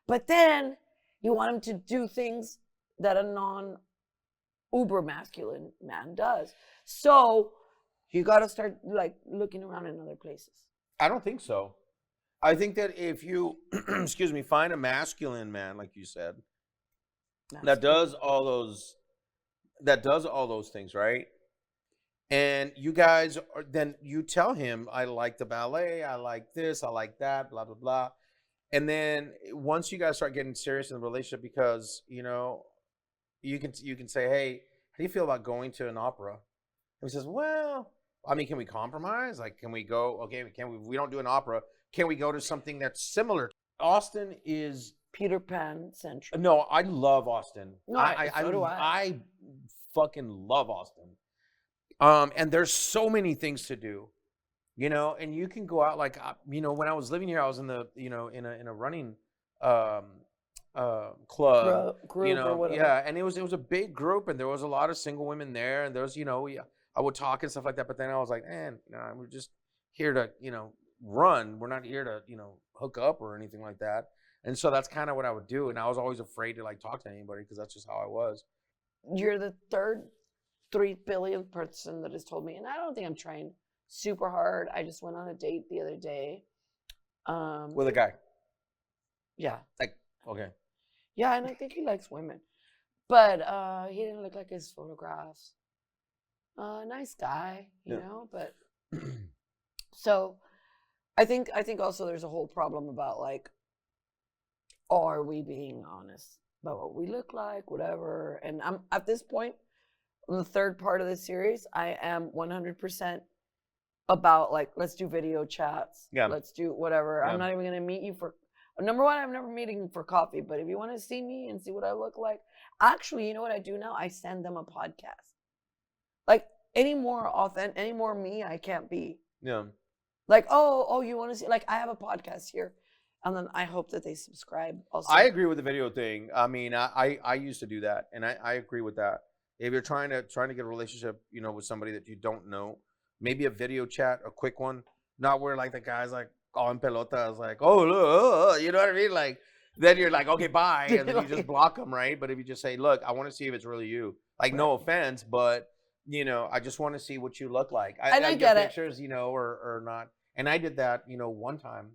But then you want him to do things that a non-uber masculine man does. So you got to start like looking around in other places. I don't think so. I think that if you, excuse me, find a masculine man, like you said, that does all those things, right? And you guys then you tell him, I like the ballet, I like this, I like that, blah blah blah. And then once you guys start getting serious in the relationship, because you can say, hey, how do you feel about going to an opera? And he says, well, I mean, can we compromise? Like, can we go? Okay, we don't do an opera. Can we go to something that's similar? Austin is Peter Pan central. No, I love Austin. No, so do I. I fucking love Austin. And there's so many things to do, and you can go out like, when I was living here, I was in the, in a running, club, group or whatever. yeah. And it was a big group, and there was a lot of single women there, and there was, I would talk and stuff like that. But then I was like, man, we're just here to, run. We're not here to, hook up or anything like that. And so that's kind of what I would do. And I was always afraid to like talk to anybody, because that's just how I was. You're the third 3 billionth person that has told me, and I don't think I'm trying super hard. I just went on a date the other day. With a guy. Yeah. Like, okay. Yeah, and I think he likes women. But he didn't look like his photographs. Nice guy, you know, but so I think also there's a whole problem about like, are we being honest about what we look like, whatever. And I'm at this point, in the third part of this series, I am 100% about like, let's do video chats. Yeah. Let's do whatever. Yeah. I'm not even going to meet you for, number one, I'm never meeting for coffee, but if you want to see me and see what I look like, actually, you know what I do now? I send them a podcast. Like, any more authentic, any more me, I can't be. Yeah. Like, oh, you want to see, like, I have a podcast here. And then I hope that they subscribe also. I agree with the video thing. I mean, I used to do that, and I agree with that. If you're trying to get a relationship, with somebody that you don't know, maybe a video chat, a quick one, not where like the guy's like all in pelotas, like, oh, look, you know what I mean? Like, then you're like, okay, bye, and then you just block them, right? But if you just say, look, I want to see if it's really you, like, right. No offense, but I just want to see what you look like. I get pictures, or not. And I did that, one time,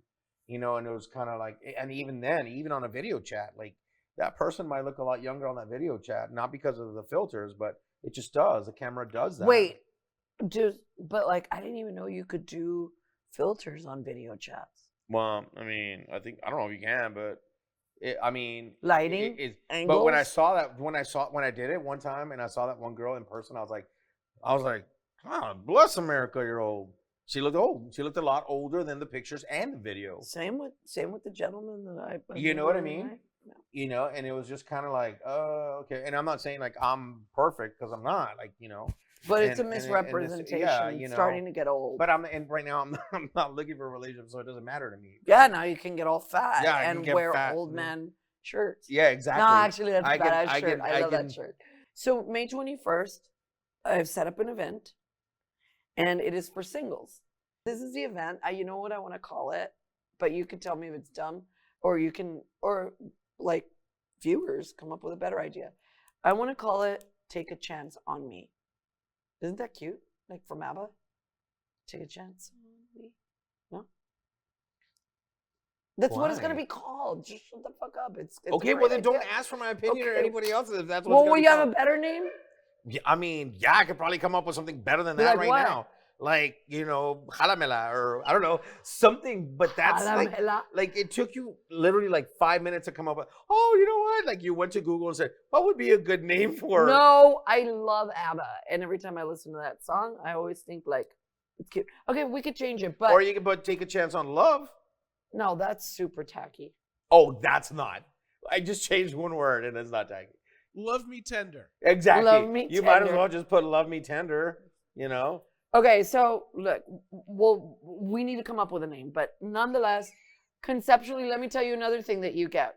and it was kind of like, and even then, even on a video chat, like, that person might look a lot younger on that video chat, not because of the filters, but it just does. The camera does that. Wait, but like, I didn't even know you could do filters on video chats. Well, I mean, I don't know if you can, but I mean, lighting, angles. But when I did it one time, and I saw that one girl in person, I was like, God bless America, you're old. She looked old. She looked a lot older than the pictures and the video. Same with the gentleman that I. You know what I mean? No. You know, and it was just kind of like, okay. And I'm not saying like I'm perfect, because I'm not. Like, you know. But it's a misrepresentation. Yeah, you know, starting to get old. But right now I'm not looking for a relationship, so it doesn't matter to me. Yeah, now you can get all fat and wear old man shirts. Yeah, exactly. No, actually, that's a badass shirt. I love that shirt. So May 21st, I've set up an event, and it is for singles. This is the event. You know what I want to call it, but you can tell me if it's dumb, or like viewers come up with a better idea. I want to call it "Take a Chance on Me." Isn't that cute? Like from ABBA? Take a chance on me. No? That's what it's going to be called. Just shut the fuck up. It's okay, well then don't ask for my opinion or anybody else's if that's what's going to be. Well, will you have a better name? Yeah, I mean, I could probably come up with something better than that right now. Like, you know, jalamela, or I don't know, something, but that's like it took you literally like 5 minutes to come up with, you know what? Like you went to Google and said, what would be a good name for her? No, I love ABBA. And every time I listen to that song, I always think like, it's cute. Okay, we could change it, but. Or you could Take a Chance on Love. No, that's super tacky. Oh, that's not. I just changed one word and it's not tacky. Love Me Tender. Exactly. Love Me Tender. You might as well just put Love Me Tender, you know? Okay, so look, we need to come up with a name, but nonetheless, conceptually, let me tell you another thing that you get.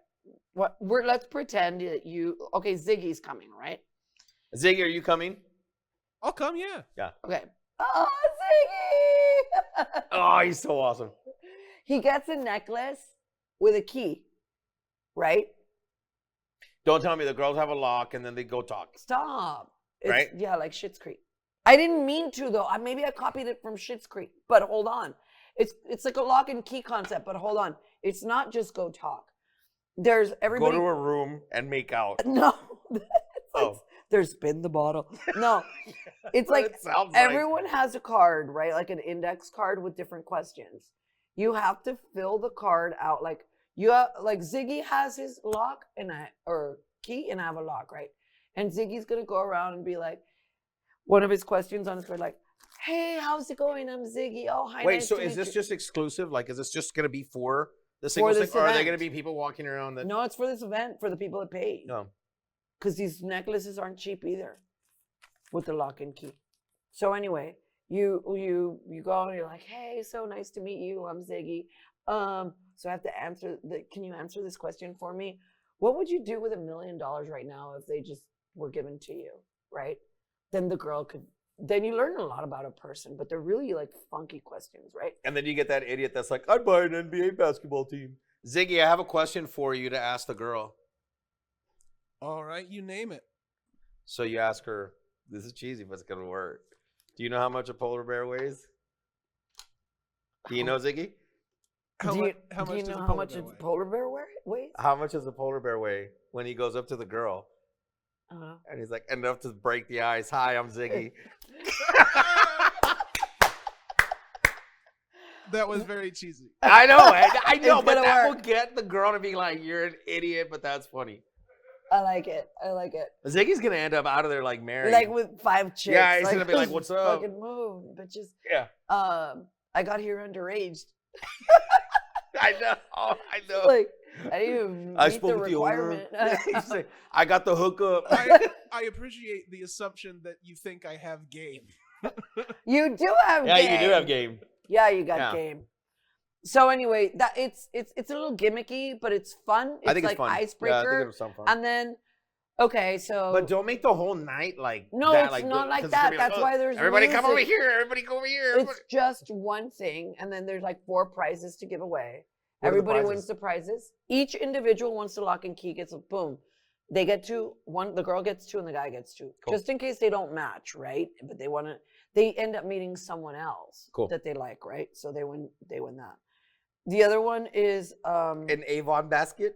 Let's pretend that Ziggy's coming, right? Ziggy, are you coming? I'll come, yeah. Yeah. Okay. Oh, Ziggy! Oh, he's so awesome. He gets a necklace with a key, right? Don't tell me the girls have a lock and then they go talk. Stop. Right? Yeah, like Schitt's Creek. I didn't mean to though. Maybe I copied it from Schitt's Creek. But hold on. It's like a lock and key concept, but hold on. It's not just go talk. There's everybody. Go to a room and make out. No. There's spin the bottle. No. It's like everyone has a card, right? Like an index card with different questions. You have to fill the card out. Like Ziggy has his lock or key, and I have a lock, right? And Ziggy's gonna go around and be like, one of his questions on his card, like, hey, how's it going? I'm Ziggy. Oh, hi. Wait, so is this just exclusive? Like, is this just going to be for the singles thing? Or are there going to be people walking around that... No, it's for this event, for the people that pay. No. Because these necklaces aren't cheap either with the lock and key. So anyway, you go and you're like, hey, so nice to meet you. I'm Ziggy. So I have to answer, can you answer this question for me? What would you do with $1 million right now if they just were given to you, right? Then the girl then you learn a lot about a person, but they're really like funky questions, right? And then you get that idiot that's like, I'd buy an NBA basketball team. Ziggy, I have a question for you to ask the girl. All right, you name it. So you ask her, this is cheesy, but it's going to work. Do you know how much a polar bear weighs? Do you know, Ziggy? How much a polar bear weighs? How much does a polar bear weigh when he goes up to the girl? And he's like, enough to break the ice. Hi, I'm Ziggy. That was very cheesy. I know, but that will get the girl to be like, you're an idiot, but that's funny. I like it. Ziggy's going to end up out of there like married. Like with 5 chicks. Yeah, he's going to be like, what's up? Fucking move, bitches. Yeah. I got here underage. I know. Like, I didn't even meet the requirement. Like, I got the hookup. I appreciate the assumption that you think I have game. You do have game. Yeah, you do have game. Yeah, you got game. So anyway, that it's a little gimmicky, but it's fun. It's like fun. Icebreaker. Yeah, I think it was some fun. And then, okay, so. But don't make the whole night like no, that. It's like not like that. That's why there's everybody music. Come over here. Everybody go over here. It's just one thing, and then there's like 4 prizes to give away. Everybody wins the prizes. Each individual wants to lock and key gets a boom. They get 2. The girl gets 2 and the guy gets 2. Cool. Just in case they don't match, right? But they end up meeting someone else that they like, right? So they win that. The other one is an Avon basket.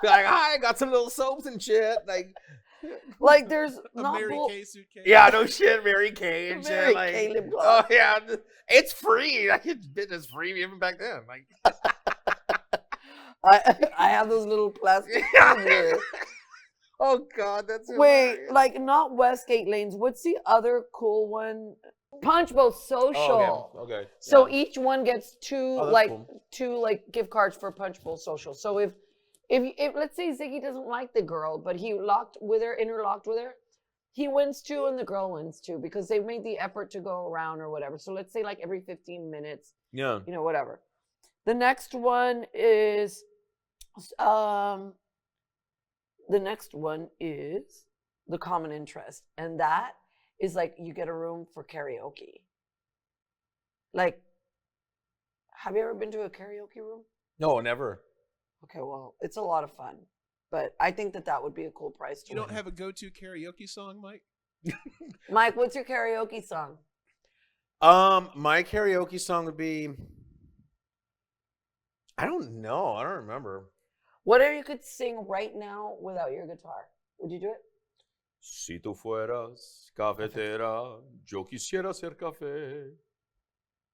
Like, hi, I got some little soaps and shit. Like there's a Mary Kay suitcase. Yeah, no shit, Mary Kay and Mary shit. Like, Kay lip gloss. Oh yeah, it's free. Like it's free even back then. Like, I have those little plastic tubes here. Oh God, that's Wait, hilarious. like not Westgate lanes. What's the other cool one? Punch Bowl Social. Oh, okay. So Yeah. each one gets two Oh, that's cool. gift cards for Punch Bowl Social. So if let's say Ziggy doesn't like the girl, but he interlocked with her, he wins two and the girl wins two because they made the effort to go around or whatever. So let's say like every 15 minutes, Yeah. whatever. The next one is the common interest, and that is like you get a room for karaoke. Like, have you ever been to a karaoke room? No, never. Okay, well, it's a lot of fun, but I think that would be a cool price to You don't win. have a go-to karaoke song, Mike? Mike, what's your karaoke song? My karaoke song would be. I don't know. I don't remember. Whatever you could sing right now without your guitar. Would you do it? Si tú fueras cafetera, yo quisiera ser café.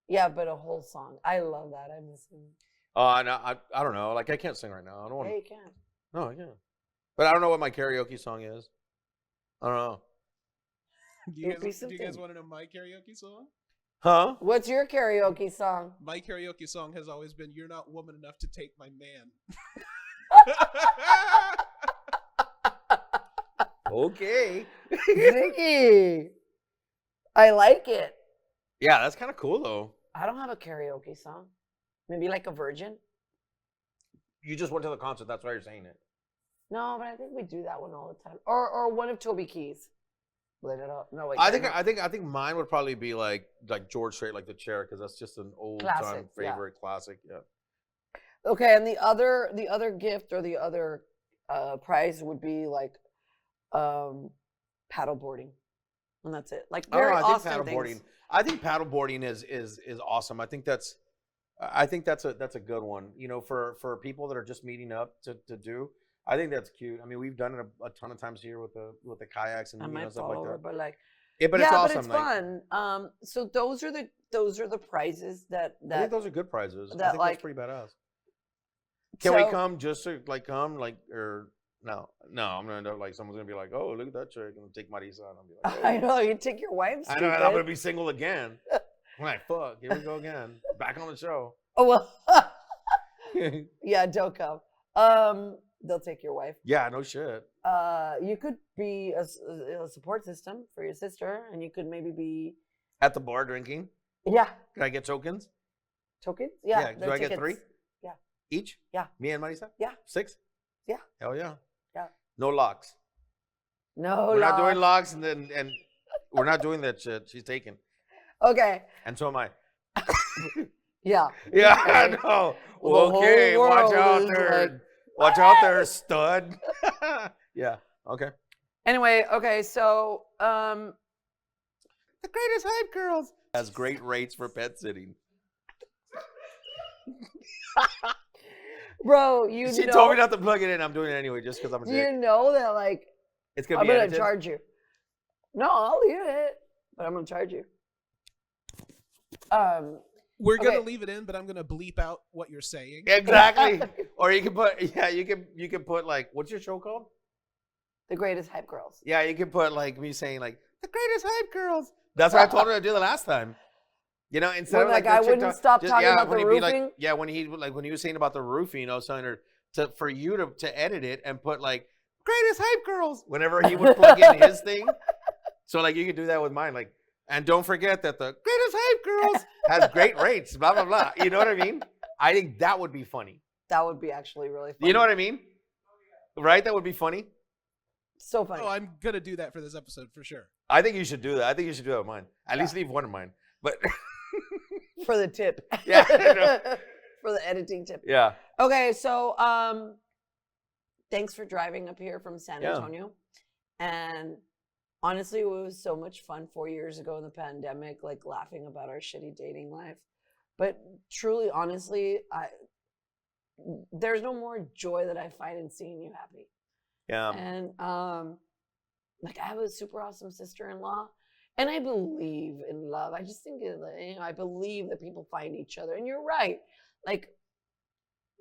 Yeah, but a whole song. I love that. I'm listening. No, I don't know. Like I can't sing right now. I don't want. Hey, you can. No, I can't. But I don't know what my karaoke song is. I don't know. Do you guys want to know my karaoke song? Huh? What's your karaoke song? My karaoke song has always been "You're Not Woman Enough to Take My Man." Okay. Ziggy. I like it. Yeah, that's kind of cool though. I don't have a karaoke song. Maybe like a Virgin. You just went to the concert. That's why you're saying it. No, but I think we do that one all the time. Or one of Toby Keith's. Lit It Up. No, wait. I think mine would probably be like George Strait, like The Chair, because that's just an old time favorite classic. Yeah. Okay, and the other gift or the other prize would be like paddleboarding, and that's it. Like very Austin things. I think paddleboarding is awesome. I think that's a good one. You know, for people that are just meeting up to do. I think that's cute. I mean, we've done it a ton of times here with the kayaks and stuff like that. But like, but it's awesome. But it's fun. So those are the prizes that I think those are good prizes. That, I think that's pretty badass. Can we come just to or no? I'm gonna end up like someone's gonna be like, oh, look at that chick, and take Marisa, and I'll be like, oh. I know you take your wife. I know, and I'm gonna be single again. I'm like, fuck, here we go again. Back on the show. Oh well. Yeah, don't come. They'll take your wife. Yeah, no shit. You could be a support system for your sister, and you could maybe be at the bar drinking. Yeah. Can I get tokens? Tokens? Yeah. Yeah. Do I get 3? Yeah. Each? Yeah. Me and Marisa? Yeah. 6? Yeah. Hell yeah. Yeah. No locks. No. We're not doing locks, and we're not doing that shit. She's taken. Okay. And so am I. Yeah. Yeah, I know. Well, okay, watch out there. Watch out there, stud. Yeah. Okay. Anyway, okay, so the greatest hype girls has great rates for pet sitting. Bro, she told me not to plug it in. I'm doing it anyway, just because I'm a dick. You know that like it's gonna I'm be gonna charge you. No, I'll leave it, but I'm gonna charge you. We're gonna leave it in, but I'm gonna bleep out what you're saying. Exactly. Or you can put you can put like, what's your show called? The Greatest Hype Girls. Yeah, you can put like me saying like the Greatest Hype Girls. That's what I told her to do the last time. You know, instead of like I wouldn't stop talking about the roofing. When he was saying about the roofing, I was telling her for you to edit it and put like Greatest Hype Girls whenever he would plug in his thing. So like you could do that with mine, like. And don't forget that the Greatest Hype Girls has great rates, blah, blah, blah. You know what I mean? I think that would be funny. That would be actually really funny. You know what I mean? Right? That would be funny. So funny. Oh, I'm going to do that for this episode for sure. I think you should do that. I think you should do that with mine. At least leave one of mine. But for the tip. Yeah. For the editing tip. Yeah. Okay, so thanks for driving up here from San Antonio. And honestly, it was so much fun 4 years ago in the pandemic, like laughing about our shitty dating life. But truly, honestly, there's no more joy that I find in seeing you happy. Yeah. And like I have a super awesome sister-in-law, and I believe in love. I just think I believe that people find each other. And you're right. Like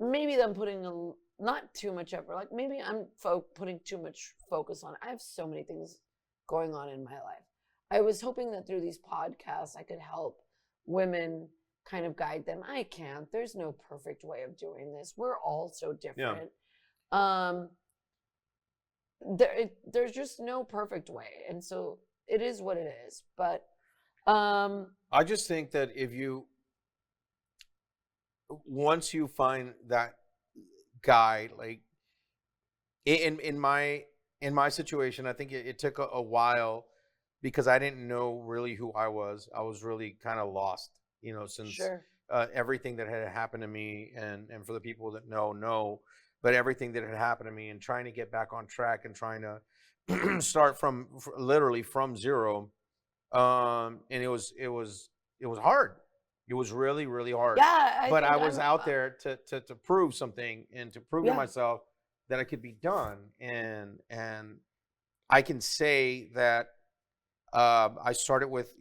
maybe I'm putting not too much effort. Like maybe I'm putting too much focus on it. I have so many things going on in my life. I was hoping that through these podcasts, I could help women kind of guide them. I can't. There's no perfect way of doing this. We're all so different. Yeah. There's just no perfect way, and so it is what it is. But I just think that once you find that guy, like in my situation, I think it took a while because I didn't know really who I was. I was really kind of lost, since sure. Everything that had happened to me, and for the people that know, but everything that had happened to me, and trying to get back on track and trying to start literally from zero. And it was hard. It was really, really hard. Yeah, but I was out there to prove something and to prove to myself that it could be done. And I can say that I started with,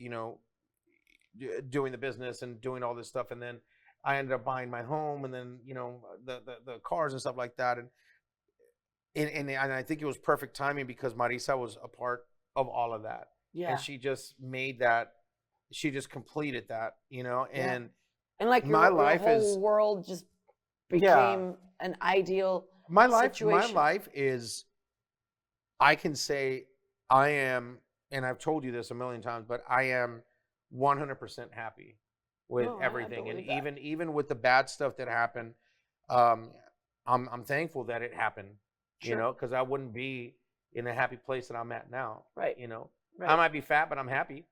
doing the business and doing all this stuff, and then I ended up buying my home, and then the cars and stuff like that, and I think it was perfect timing because Marisa was a part of all of that. Yeah. And she just made that, she just completed that, and like my life whole is world just became an ideal situation. My life is, I can say I am, and I've told you this a million times, but I am 100% happy with everything. And even with the bad stuff that happened, I'm thankful that it happened, because I wouldn't be in a happy place that I'm at now. Right. I might be fat, but I'm happy,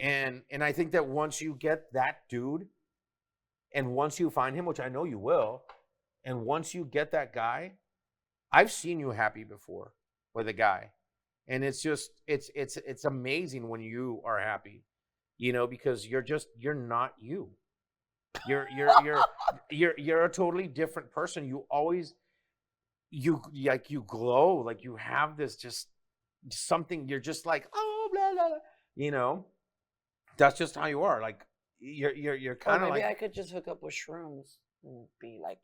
and I think that once you get that dude, and once you find him, which I know you will, and once you get that guy, I've seen you happy before with a guy, and it's just it's amazing when you are happy, because you're not you. You're a totally different person. You always you glow, like you have this just something. You're just like, oh, blah, blah, blah. That's just how you are. Like you're kind of like, I could just hook up with shrooms and be like,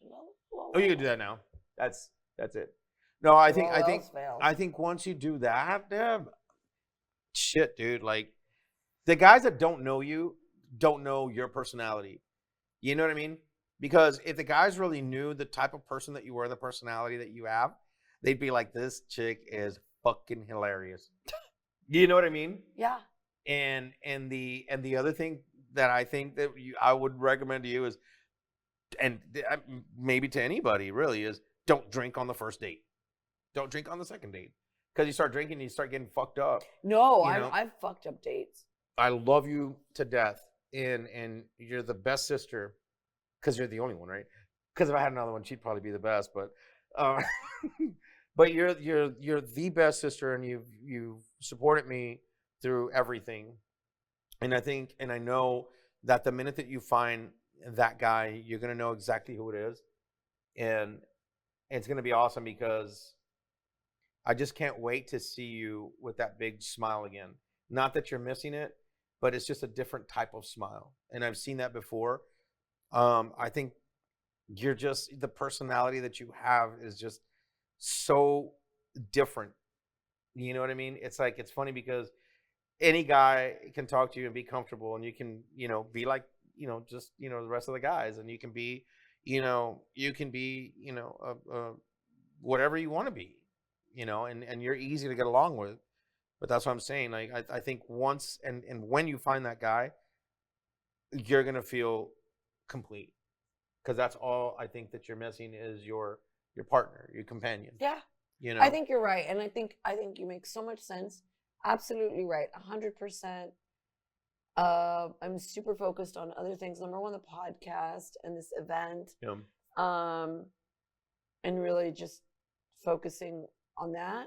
oh, you can do that now. That's it. No, I think once you do that, shit, dude, like the guys that don't know you don't know your personality. You know what I mean? Because if the guys really knew the type of person that you were, the personality that you have, they'd be like, this chick is fucking hilarious. You know what I mean? Yeah. And the other thing that I think that I would recommend to you is, and maybe to anybody really, is don't drink on the first date. Don't drink on the second date, because you start drinking and you start getting fucked up. No, I've fucked up dates. I love you to death, and you're the best sister, because you're the only one, right? Because if I had another one, she'd probably be the best. But but you're the best sister, and you've supported me through everything. And I know that the minute that you find that guy, you're gonna know exactly who it is, and it's gonna be awesome, because I just can't wait to see you with that big smile again. Not that you're missing it, but it's just a different type of smile. And I've seen that before. I think you're just, the personality that you have is just so different. You know what I mean? It's like, it's funny because any guy can talk to you and be comfortable, and you can, be like, just, the rest of the guys, and you can be, whatever you want to be. And you're easy to get along with. But that's what I'm saying. Like, I think once and when you find that guy, you're gonna feel complete, because that's all I think that you're missing is your partner, your companion. Yeah. I think you're right, and I think you make so much sense. Absolutely right, 100%. I'm super focused on other things. Number one, the podcast and this event. Yeah. And really just focusing on that,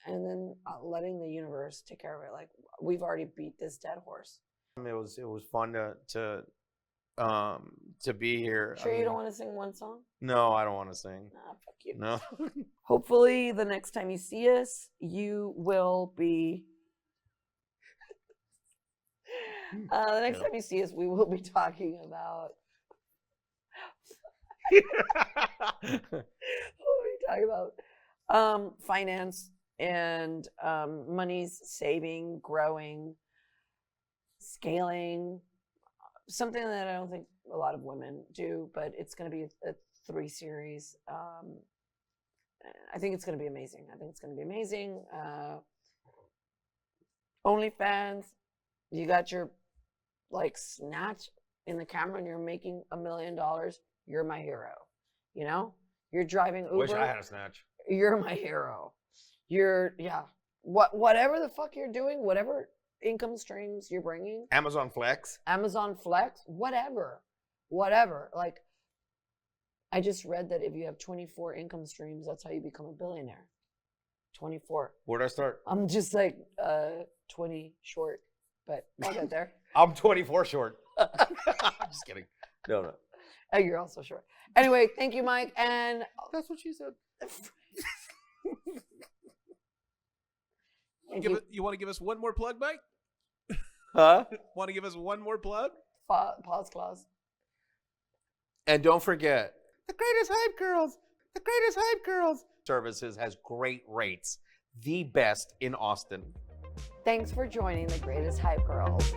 and then letting the universe take care of it. Like, we've already beat this dead horse. It was fun to be here. Sure, you don't want to sing one song? No, I don't want to sing. Nah, fuck you. No. Hopefully, the next time you see us, you will be. The next time you see us, we will be talking about. What are we talking about? Finance and money's saving, growing, scaling. Something that I don't think a lot of women do, but it's going to be a 3 series. I think it's going to be amazing. OnlyFans, you got your like snatch in the camera and you're making $1 million. You're my hero. You know, you're driving Uber. Wish I had a snatch. You're my hero. Whatever the fuck you're doing, whatever income streams you're bringing. Amazon Flex, whatever. Like, I just read that if you have 24 income streams, that's how you become a billionaire. 24. Where'd I start? I'm just like 20 short, but I'll get there. I'm 24 short. I'm just kidding. No. Oh, you're also short. Anyway, thank you, Mike. And that's what she said. You want to give us one more plug, Mike? Huh? Want to give us one more plug? Pause clause. And don't forget, the greatest hype girls services has great rates. The best in Austin. Thanks for joining the Greatest Hype Girls.